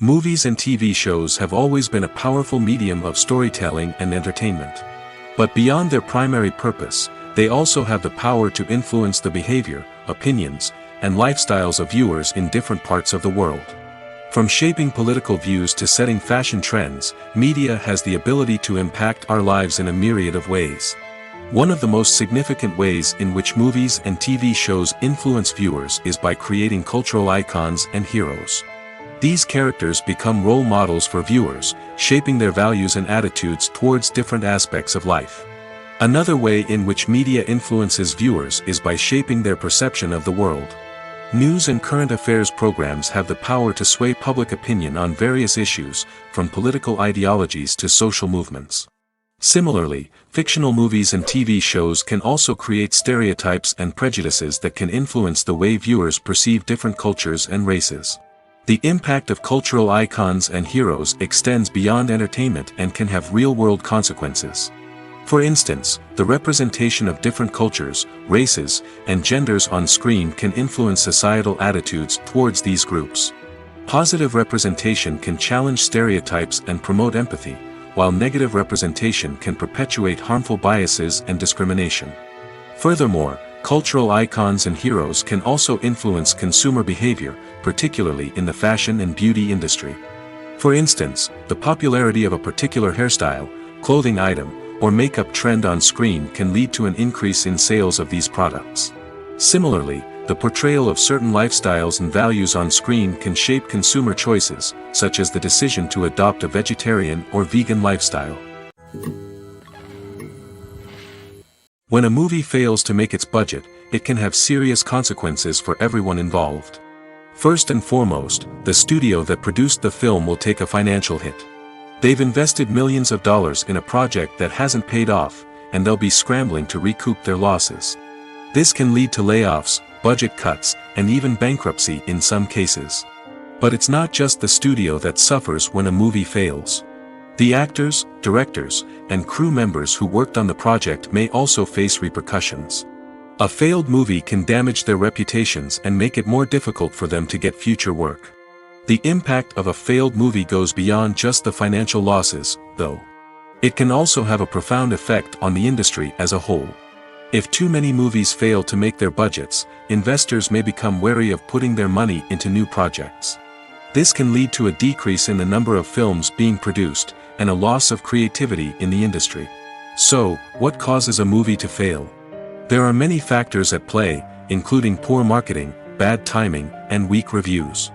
Movies and TV shows have always been a powerful medium of storytelling and entertainment. But beyond their primary purpose, they also have the power to influence the behavior, opinions, and lifestyles of viewers in different parts of the world. From shaping political views to setting fashion trends, media has the ability to impact our lives in a myriad of ways. One of the most significant ways in which movies and TV shows influence viewers is by creating cultural icons and heroes. These characters become role models for viewers, shaping their values and attitudes towards different aspects of life. Another way in which media influences viewers is by shaping their perception of the world. News and current affairs programs have the power to sway public opinion on various issues, from political ideologies to social movements. Similarly, fictional movies and TV shows can also create stereotypes and prejudices that can influence the way viewers perceive different cultures and races. The impact of cultural icons and heroes extends beyond entertainment and can have real-world consequences. For instance, the representation of different cultures, races, and genders on screen can influence societal attitudes towards these groups. Positive representation can challenge stereotypes and promote empathy, while negative representation can perpetuate harmful biases and discrimination. Furthermore, cultural icons and heroes can also influence consumer behavior, particularly in the fashion and beauty industry. For instance, the popularity of a particular hairstyle, clothing item, or makeup trend on screen can lead to an increase in sales of these products. Similarly, the portrayal of certain lifestyles and values on screen can shape consumer choices, such as the decision to adopt a vegetarian or vegan lifestyle. When a movie fails to make its budget, it can have serious consequences for everyone involved. First and foremost, the studio that produced the film will take a financial hit. They've invested millions of dollars in a project that hasn't paid off, and they'll be scrambling to recoup their losses. This can lead to layoffs, budget cuts, and even bankruptcy in some cases. But it's not just the studio that suffers when a movie fails. The actors, directors, and crew members who worked on the project may also face repercussions. A failed movie can damage their reputations and make it more difficult for them to get future work. The impact of a failed movie goes beyond just the financial losses, though. It can also have a profound effect on the industry as a whole. If too many movies fail to make their budgets, investors may become wary of putting their money into new projects. This can lead to a decrease in the number of films being produced, and a loss of creativity in the industry. So, what causes a movie to fail? There are many factors at play, including poor marketing, bad timing, and weak reviews.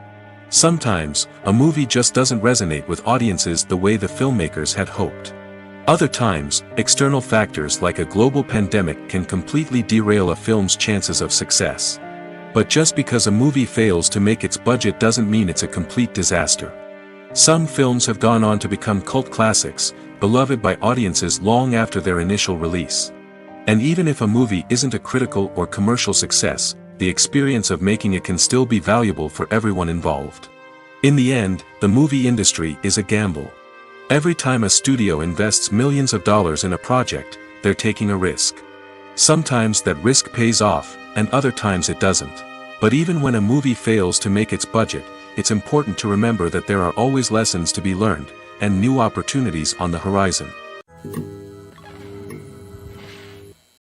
Sometimes, a movie just doesn't resonate with audiences the way the filmmakers had hoped. Other times, external factors like a global pandemic can completely derail a film's chances of success. But just because a movie fails to make its budget doesn't mean it's a complete disaster. Some films have gone on to become cult classics, beloved by audiences long after their initial release. And even if a movie isn't a critical or commercial success, the experience of making it can still be valuable for everyone involved. In the end, the movie industry is a gamble. Every time a studio invests millions of dollars in a project, they're taking a risk. Sometimes that risk pays off, and other times it doesn't. But even when a movie fails to make its budget, it's important to remember that there are always lessons to be learned, and new opportunities on the horizon.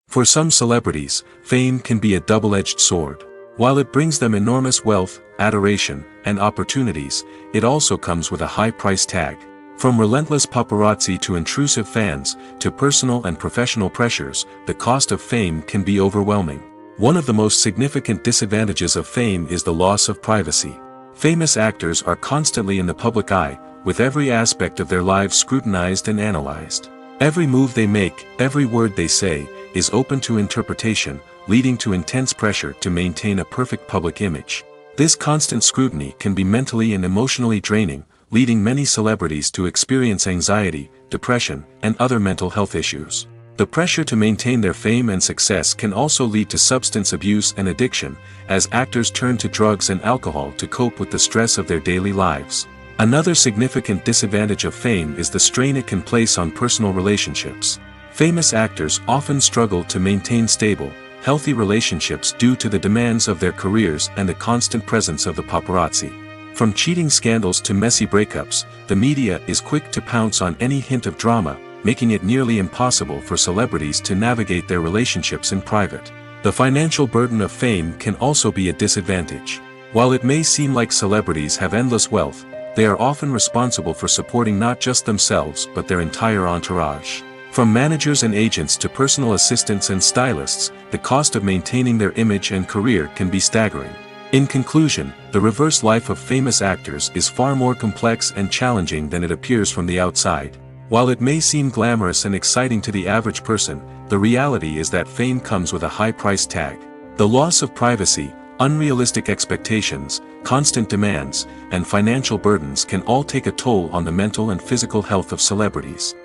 For some celebrities, fame can be a double-edged sword. While it brings them enormous wealth, adoration, and opportunities, it also comes with a high price tag. From relentless paparazzi to intrusive fans, to personal and professional pressures, the cost of fame can be overwhelming. One of the most significant disadvantages of fame is the loss of privacy. Famous actors are constantly in the public eye, with every aspect of their lives scrutinized and analyzed. Every move they make, every word they say, is open to interpretation, leading to intense pressure to maintain a perfect public image. This constant scrutiny can be mentally and emotionally draining, leading many celebrities to experience anxiety, depression, and other mental health issues. The pressure to maintain their fame and success can also lead to substance abuse and addiction, as actors turn to drugs and alcohol to cope with the stress of their daily lives. Another significant disadvantage of fame is the strain it can place on personal relationships. Famous actors often struggle to maintain stable, healthy relationships due to the demands of their careers and the constant presence of the paparazzi. From cheating scandals to messy breakups, the media is quick to pounce on any hint of drama, making it nearly impossible for celebrities to navigate their relationships in private. The financial burden of fame can also be a disadvantage. While it may seem like celebrities have endless wealth, they are often responsible for supporting not just themselves but their entire entourage. From managers and agents to personal assistants and stylists, the cost of maintaining their image and career can be staggering. In conclusion, the reverse life of famous actors is far more complex and challenging than it appears from the outside. While it may seem glamorous and exciting to the average person, the reality is that fame comes with a high price tag. The loss of privacy, Unrealistic expectations, constant demands, and financial burdens can all take a toll on the mental and physical health of celebrities.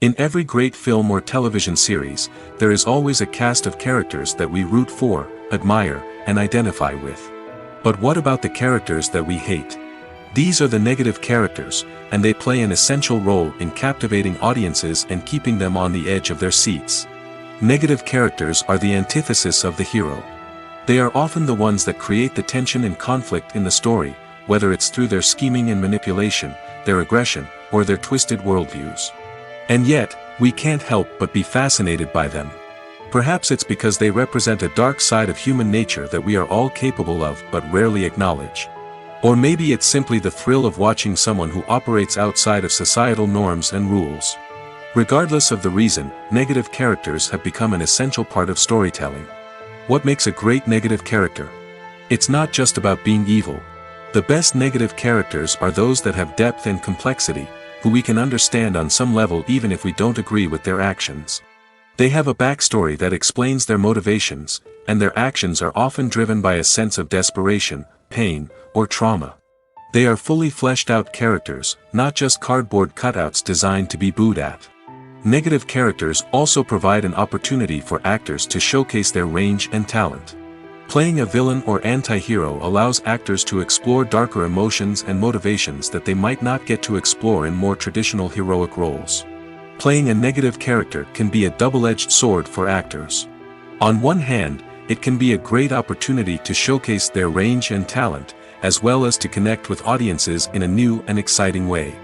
In every great film or television series, there is always a cast of characters that we root for, admire, and identify with. But what about the characters that we hate? These are the negative characters, and they play an essential role in captivating audiences and keeping them on the edge of their seats. Negative characters are the antithesis of the hero. They are often the ones that create the tension and conflict in the story, whether it's through their scheming and manipulation, their aggression, or their twisted worldviews. And yet, we can't help but be fascinated by them. Perhaps it's because they represent a dark side of human nature that we are all capable of but rarely acknowledge. Or maybe it's simply the thrill of watching someone who operates outside of societal norms and rules. Regardless of the reason, negative characters have become an essential part of storytelling. What makes a great negative character? It's not just about being evil. The best negative characters are those that have depth and complexity, who we can understand on some level even if we don't agree with their actions. They have a backstory that explains their motivations, and their actions are often driven by a sense of desperation, pain, or trauma. They are fully fleshed out characters, not just cardboard cutouts designed to be booed at. Negative characters also provide an opportunity for actors to showcase their range and talent. Playing a villain or anti-hero allows actors to explore darker emotions and motivations that they might not get to explore in more traditional heroic roles. Playing a negative character can be a double-edged sword for actors. On one hand, it can be a great opportunity to showcase their range and talent, as well as to connect with audiences in a new and exciting way.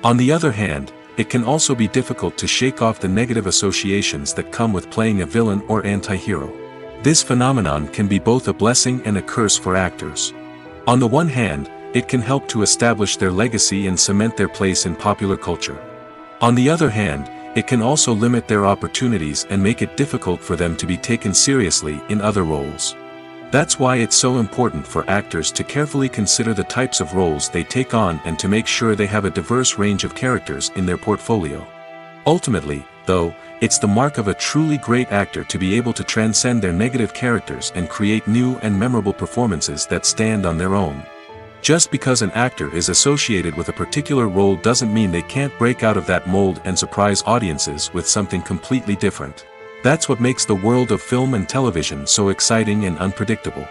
On the other hand, it can also be difficult to shake off the negative associations that come with playing a villain or anti-hero. This phenomenon can be both a blessing and a curse for actors. On the one hand, it can help to establish their legacy and cement their place in popular culture. On the other hand, it can also limit their opportunities and make it difficult for them to be taken seriously in other roles. That's why it's so important for actors to carefully consider the types of roles they take on and to make sure they have a diverse range of characters in their portfolio. Ultimately, though, it's the mark of a truly great actor to be able to transcend their negative characters and create new and memorable performances that stand on their own. Just because an actor is associated with a particular role doesn't mean they can't break out of that mold and surprise audiences with something completely different. That's what makes the world of film and television so exciting and unpredictable.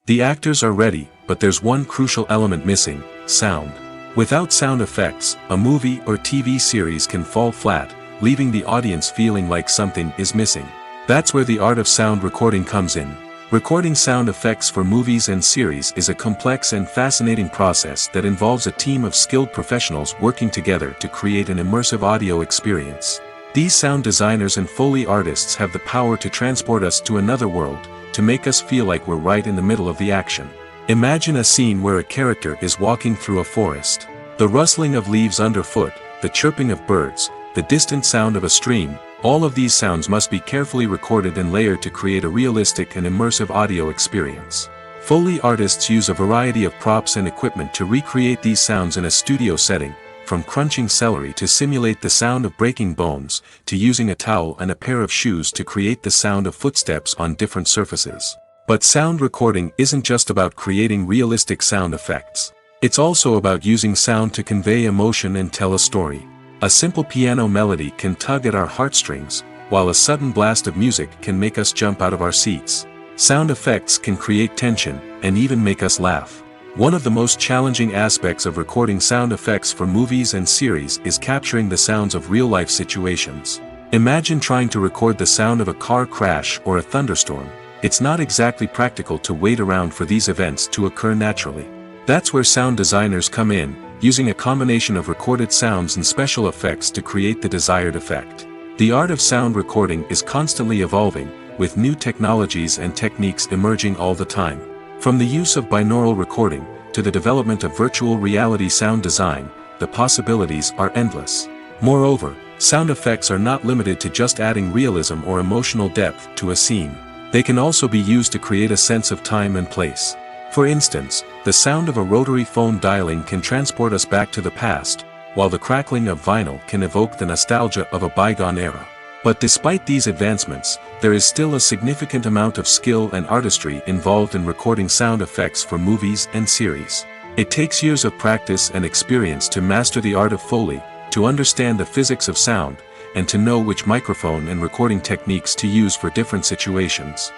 The actors are ready, but there's one crucial element missing: sound. Without sound effects, a movie or TV series can fall flat, leaving the audience feeling like something is missing. That's where the art of sound recording comes in. Recording sound effects for movies and series is a complex and fascinating process that involves a team of skilled professionals working together to create an immersive audio experience. These sound designers and Foley artists have the power to transport us to another world, to make us feel like we're right in the middle of the action. Imagine a scene where a character is walking through a forest. The rustling of leaves underfoot, the chirping of birds, the distant sound of a stream, all of these sounds must be carefully recorded and layered to create a realistic and immersive audio experience. Foley artists use a variety of props and equipment to recreate these sounds in a studio setting, from crunching celery to simulate the sound of breaking bones, to using a towel and a pair of shoes to create the sound of footsteps on different surfaces. But sound recording isn't just about creating realistic sound effects. It's also about using sound to convey emotion and tell a story. A simple piano melody can tug at our heartstrings, while a sudden blast of music can make us jump out of our seats. Sound effects can create tension, and even make us laugh. One of the most challenging aspects of recording sound effects for movies and series is capturing the sounds of real-life situations. Imagine trying to record the sound of a car crash or a thunderstorm. It's not exactly practical to wait around for these events to occur naturally. That's where sound designers come in, using a combination of recorded sounds and special effects to create the desired effect. The art of sound recording is constantly evolving, with new technologies and techniques emerging all the time. From the use of binaural recording, to the development of virtual reality sound design, the possibilities are endless. Moreover, sound effects are not limited to just adding realism or emotional depth to a scene. They can also be used to create a sense of time and place. For instance, the sound of a rotary phone dialing can transport us back to the past, while the crackling of vinyl can evoke the nostalgia of a bygone era. But despite these advancements, there is still a significant amount of skill and artistry involved in recording sound effects for movies and series. It takes years of practice and experience to master the art of Foley, to understand the physics of sound, and to know which microphone and recording techniques to use for different situations.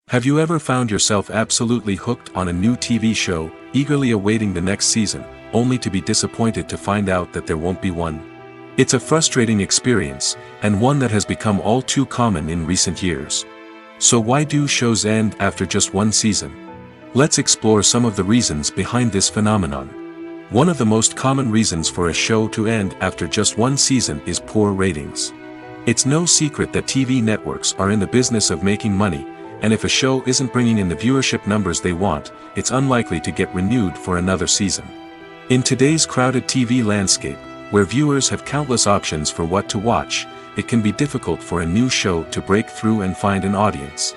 Have you ever found yourself absolutely hooked on a new TV show, eagerly awaiting the next season, only to be disappointed to find out that there won't be one? It's a frustrating experience, and one that has become all too common in recent years. So why do shows end after just one season? Let's explore some of the reasons behind this phenomenon. One of the most common reasons for a show to end after just one season is poor ratings. It's no secret that TV networks are in the business of making money, and if a show isn't bringing in the viewership numbers they want, it's unlikely to get renewed for another season. In today's crowded TV landscape, where viewers have countless options for what to watch, it can be difficult for a new show to break through and find an audience.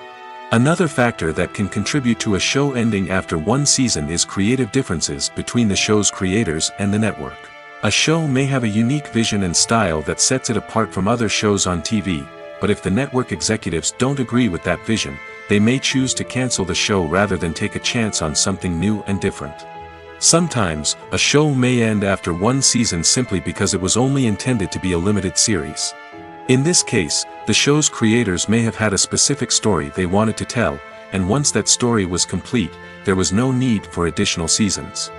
Another factor that can contribute to a show ending after one season is creative differences between the show's creators and the network. A show may have a unique vision and style that sets it apart from other shows on TV, but if the network executives don't agree with that vision, they may choose to cancel the show rather than take a chance on something new and different. Sometimes, a show may end after one season simply because it was only intended to be a limited series. In this case, the show's creators may have had a specific story they wanted to tell, and once that story was complete, there was no need for additional seasons.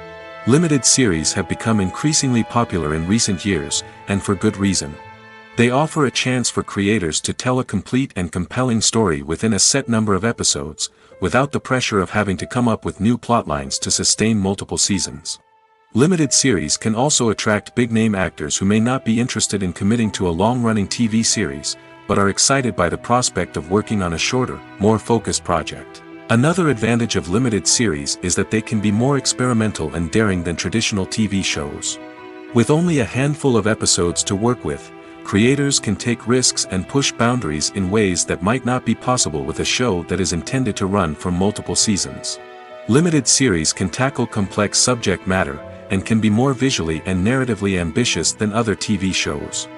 Limited series have become increasingly popular in recent years, and for good reason. They offer a chance for creators to tell a complete and compelling story within a set number of episodes, without the pressure of having to come up with new plotlines to sustain multiple seasons. Limited series can also attract big-name actors who may not be interested in committing to a long-running TV series, but are excited by the prospect of working on a shorter, more focused project. Another advantage of limited series is that they can be more experimental and daring than traditional TV shows. With only a handful of episodes to work with, creators can take risks and push boundaries in ways that might not be possible with a show that is intended to run for multiple seasons. Limited series can tackle complex subject matter, and can be more visually and narratively ambitious than other TV shows.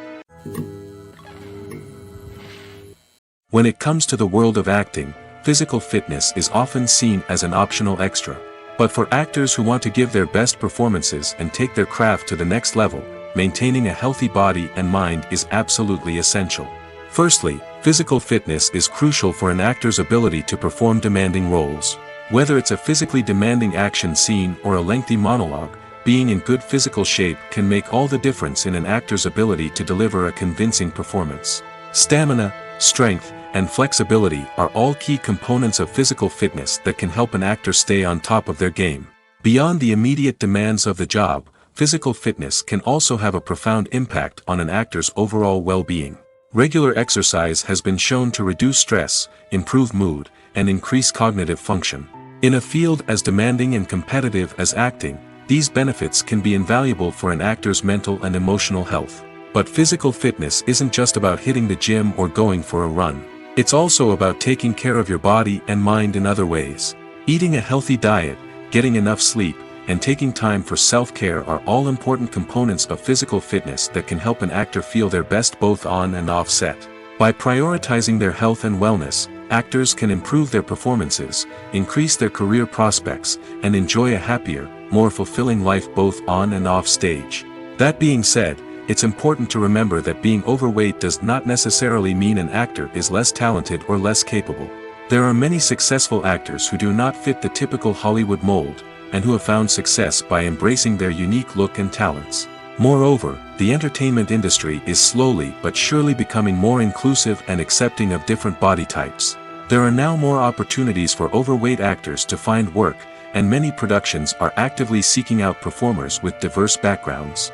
When it comes to the world of acting, physical fitness is often seen as an optional extra. But for actors who want to give their best performances and take their craft to the next level, maintaining a healthy body and mind is absolutely essential. Firstly, physical fitness is crucial for an actor's ability to perform demanding roles. Whether it's a physically demanding action scene or a lengthy monologue, being in good physical shape can make all the difference in an actor's ability to deliver a convincing performance. Stamina, strength, and flexibility are all key components of physical fitness that can help an actor stay on top of their game. Beyond the immediate demands of the job, physical fitness can also have a profound impact on an actor's overall well-being. Regular exercise has been shown to reduce stress, improve mood, and increase cognitive function. In a field as demanding and competitive as acting, these benefits can be invaluable for an actor's mental and emotional health. But physical fitness isn't just about hitting the gym or going for a run. It's also about taking care of your body and mind in other ways. Eating a healthy diet, getting enough sleep, and taking time for self-care are all important components of physical fitness that can help an actor feel their best both on and off set. By prioritizing their health and wellness, actors can improve their performances, increase their career prospects, and enjoy a happier, more fulfilling life both on and off stage. That being said, it's important to remember that being overweight does not necessarily mean an actor is less talented or less capable. There are many successful actors who do not fit the typical Hollywood mold, and who have found success by embracing their unique look and talents. Moreover, the entertainment industry is slowly but surely becoming more inclusive and accepting of different body types. There are now more opportunities for overweight actors to find work, and many productions are actively seeking out performers with diverse backgrounds.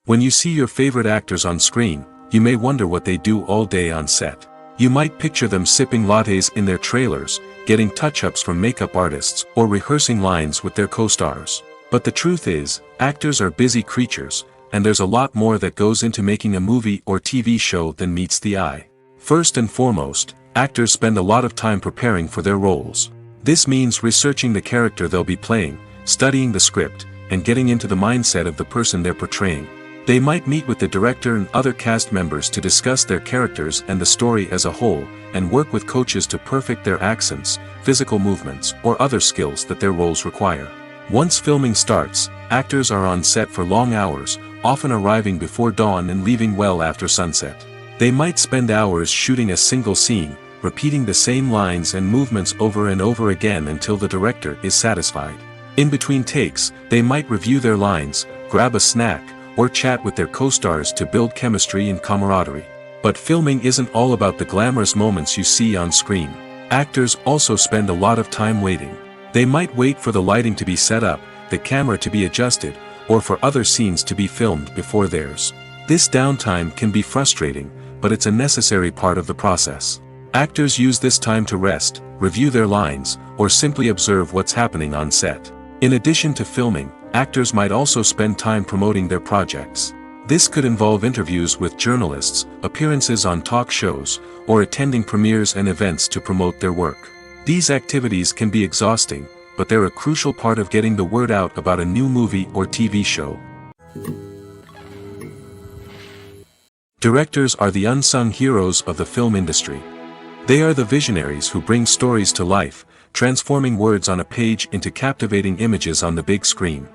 When you see your favorite actors on screen, you may wonder what they do all day on set. You might picture them sipping lattes in their trailers, getting touch-ups from makeup artists, or rehearsing lines with their co-stars. But the truth is, actors are busy creatures, and there's a lot more that goes into making a movie or TV show than meets the eye. First and foremost, actors spend a lot of time preparing for their roles. This means researching the character they'll be playing, studying the script, and getting into the mindset of the person they're portraying. They might meet with the director and other cast members to discuss their characters and the story as a whole, and work with coaches to perfect their accents, physical movements, or other skills that their roles require. Once filming starts, actors are on set for long hours, often arriving before dawn and leaving well after sunset. They might spend hours shooting a single scene, repeating the same lines and movements over and over again until the director is satisfied. In between takes, they might review their lines, grab a snack, or chat with their co-stars to build chemistry and camaraderie. But filming isn't all about the glamorous moments you see on screen. Actors also spend a lot of time waiting. They might wait for the lighting to be set up, the camera to be adjusted, or for other scenes to be filmed before theirs. This downtime can be frustrating, but it's a necessary part of the process. Actors use this time to rest, review their lines, or simply observe what's happening on set. In addition to filming, actors might also spend time promoting their projects. This could involve interviews with journalists, appearances on talk shows, or attending premieres and events to promote their work. These activities can be exhausting, but they're a crucial part of getting the word out about a new movie or TV show. Directors are the unsung heroes of the film industry. They are the visionaries who bring stories to life, transforming words on a page into captivating images on the big screen.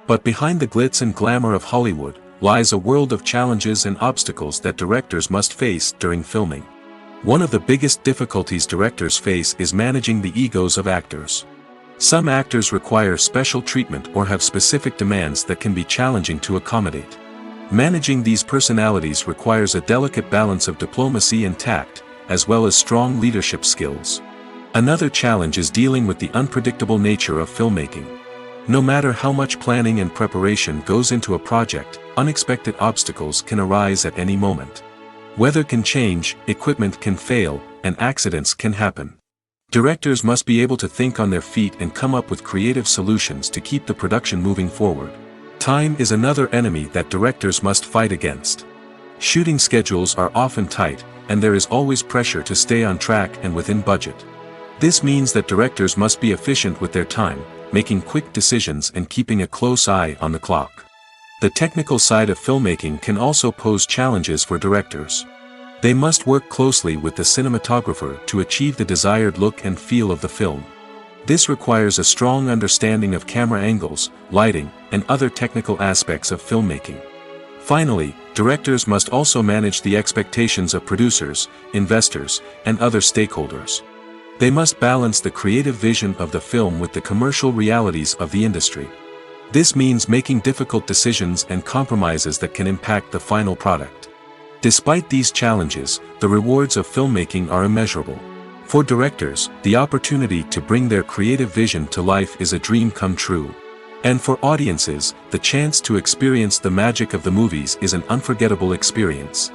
But behind the glitz and glamour of Hollywood lies a world of challenges and obstacles that directors must face during filming. One of the biggest difficulties directors face is managing the egos of actors. Some actors require special treatment or have specific demands that can be challenging to accommodate. Managing these personalities requires a delicate balance of diplomacy and tact, as well as strong leadership skills. Another challenge is dealing with the unpredictable nature of filmmaking. No matter how much planning and preparation goes into a project, unexpected obstacles can arise at any moment. Weather can change, equipment can fail, and accidents can happen. Directors must be able to think on their feet and come up with creative solutions to keep the production moving forward. Time is another enemy that directors must fight against. Shooting schedules are often tight, and there is always pressure to stay on track and within budget. This means that directors must be efficient with their time, making quick decisions and keeping a close eye on the clock. The technical side of filmmaking can also pose challenges for directors. They must work closely with the cinematographer to achieve the desired look and feel of the film. This requires a strong understanding of camera angles, lighting, and other technical aspects of filmmaking. Finally, directors must also manage the expectations of producers, investors, and other stakeholders. They must balance the creative vision of the film with the commercial realities of the industry. This means making difficult decisions and compromises that can impact the final product. Despite these challenges, the rewards of filmmaking are immeasurable. For directors, the opportunity to bring their creative vision to life is a dream come true. And for audiences, the chance to experience the magic of the movies is an unforgettable experience.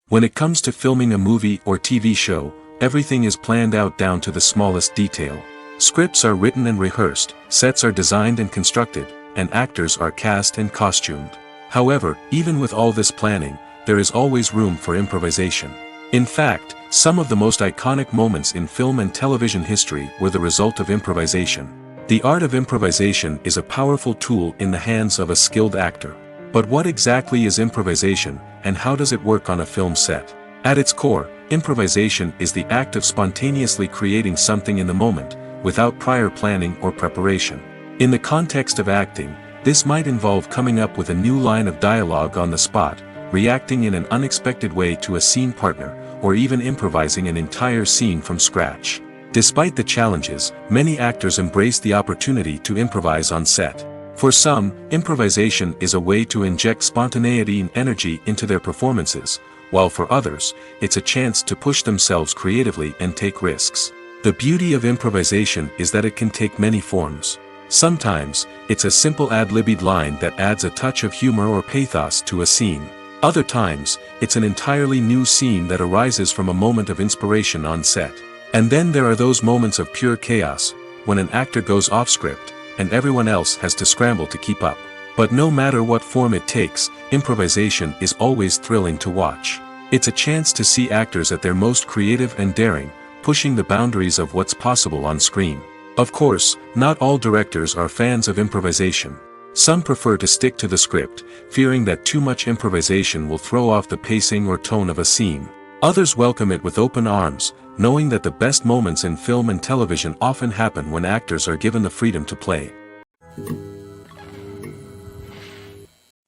When it comes to filming a movie or TV show, everything is planned out down to the smallest detail. Scripts are written and rehearsed, sets are designed and constructed, and actors are cast and costumed. However, even with all this planning, there is always room for improvisation. In fact, some of the most iconic moments in film and television history were the result of improvisation. The art of improvisation is a powerful tool in the hands of a skilled actor. But what exactly is improvisation, and how does it work on a film set? At its core, improvisation is the act of spontaneously creating something in the moment, without prior planning or preparation. In the context of acting, this might involve coming up with a new line of dialogue on the spot, reacting in an unexpected way to a scene partner, or even improvising an entire scene from scratch. Despite the challenges, many actors embrace the opportunity to improvise on set. For some, improvisation is a way to inject spontaneity and energy into their performances, while for others, it's a chance to push themselves creatively and take risks. The beauty of improvisation is that it can take many forms. Sometimes, it's a simple ad-libbed line that adds a touch of humor or pathos to a scene. Other times, it's an entirely new scene that arises from a moment of inspiration on set. And then there are those moments of pure chaos, when an actor goes off script, and everyone else has to scramble to keep up. But no matter what form it takes, improvisation is always thrilling to watch. It's a chance to see actors at their most creative and daring, pushing the boundaries of what's possible on screen. Of course, not all directors are fans of improvisation. Some prefer to stick to the script, fearing that too much improvisation will throw off the pacing or tone of a scene. Others welcome it with open arms, knowing that the best moments in film and television often happen when actors are given the freedom to play.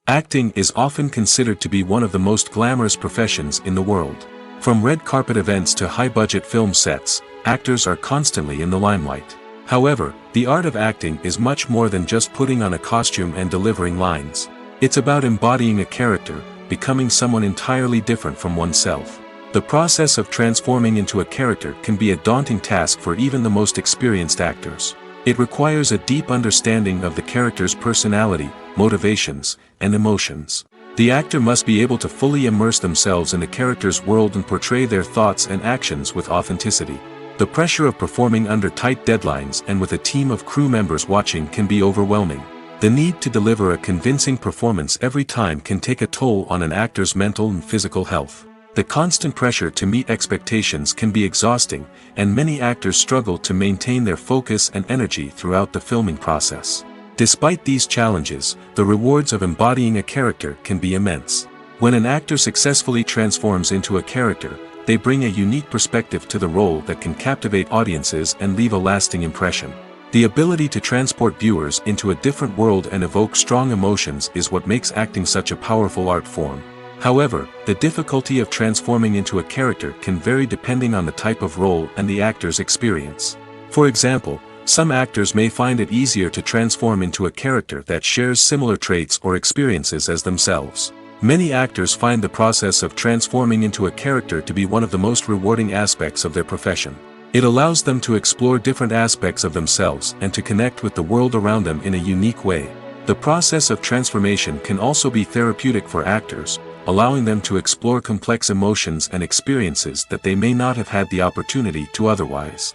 Acting is often considered to be one of the most glamorous professions in the world. From red carpet events to high-budget film sets, actors are constantly in the limelight. However, the art of acting is much more than just putting on a costume and delivering lines. It's about embodying a character, becoming someone entirely different from oneself. The process of transforming into a character can be a daunting task for even the most experienced actors. It requires a deep understanding of the character's personality, motivations, and emotions. The actor must be able to fully immerse themselves in the character's world and portray their thoughts and actions with authenticity. The pressure of performing under tight deadlines and with a team of crew members watching can be overwhelming. The need to deliver a convincing performance every time can take a toll on an actor's mental and physical health. The constant pressure to meet expectations can be exhausting, and many actors struggle to maintain their focus and energy throughout the filming process. Despite these challenges, the rewards of embodying a character can be immense. When an actor successfully transforms into a character, they bring a unique perspective to the role that can captivate audiences and leave a lasting impression. The ability to transport viewers into a different world and evoke strong emotions is what makes acting such a powerful art form. However, the difficulty of transforming into a character can vary depending on the type of role and the actor's experience. For example, some actors may find it easier to transform into a character that shares similar traits or experiences as themselves. Many actors find the process of transforming into a character to be one of the most rewarding aspects of their profession. It allows them to explore different aspects of themselves and to connect with the world around them in a unique way. The process of transformation can also be therapeutic for actors, allowing them to explore complex emotions and experiences that they may not have had the opportunity to otherwise.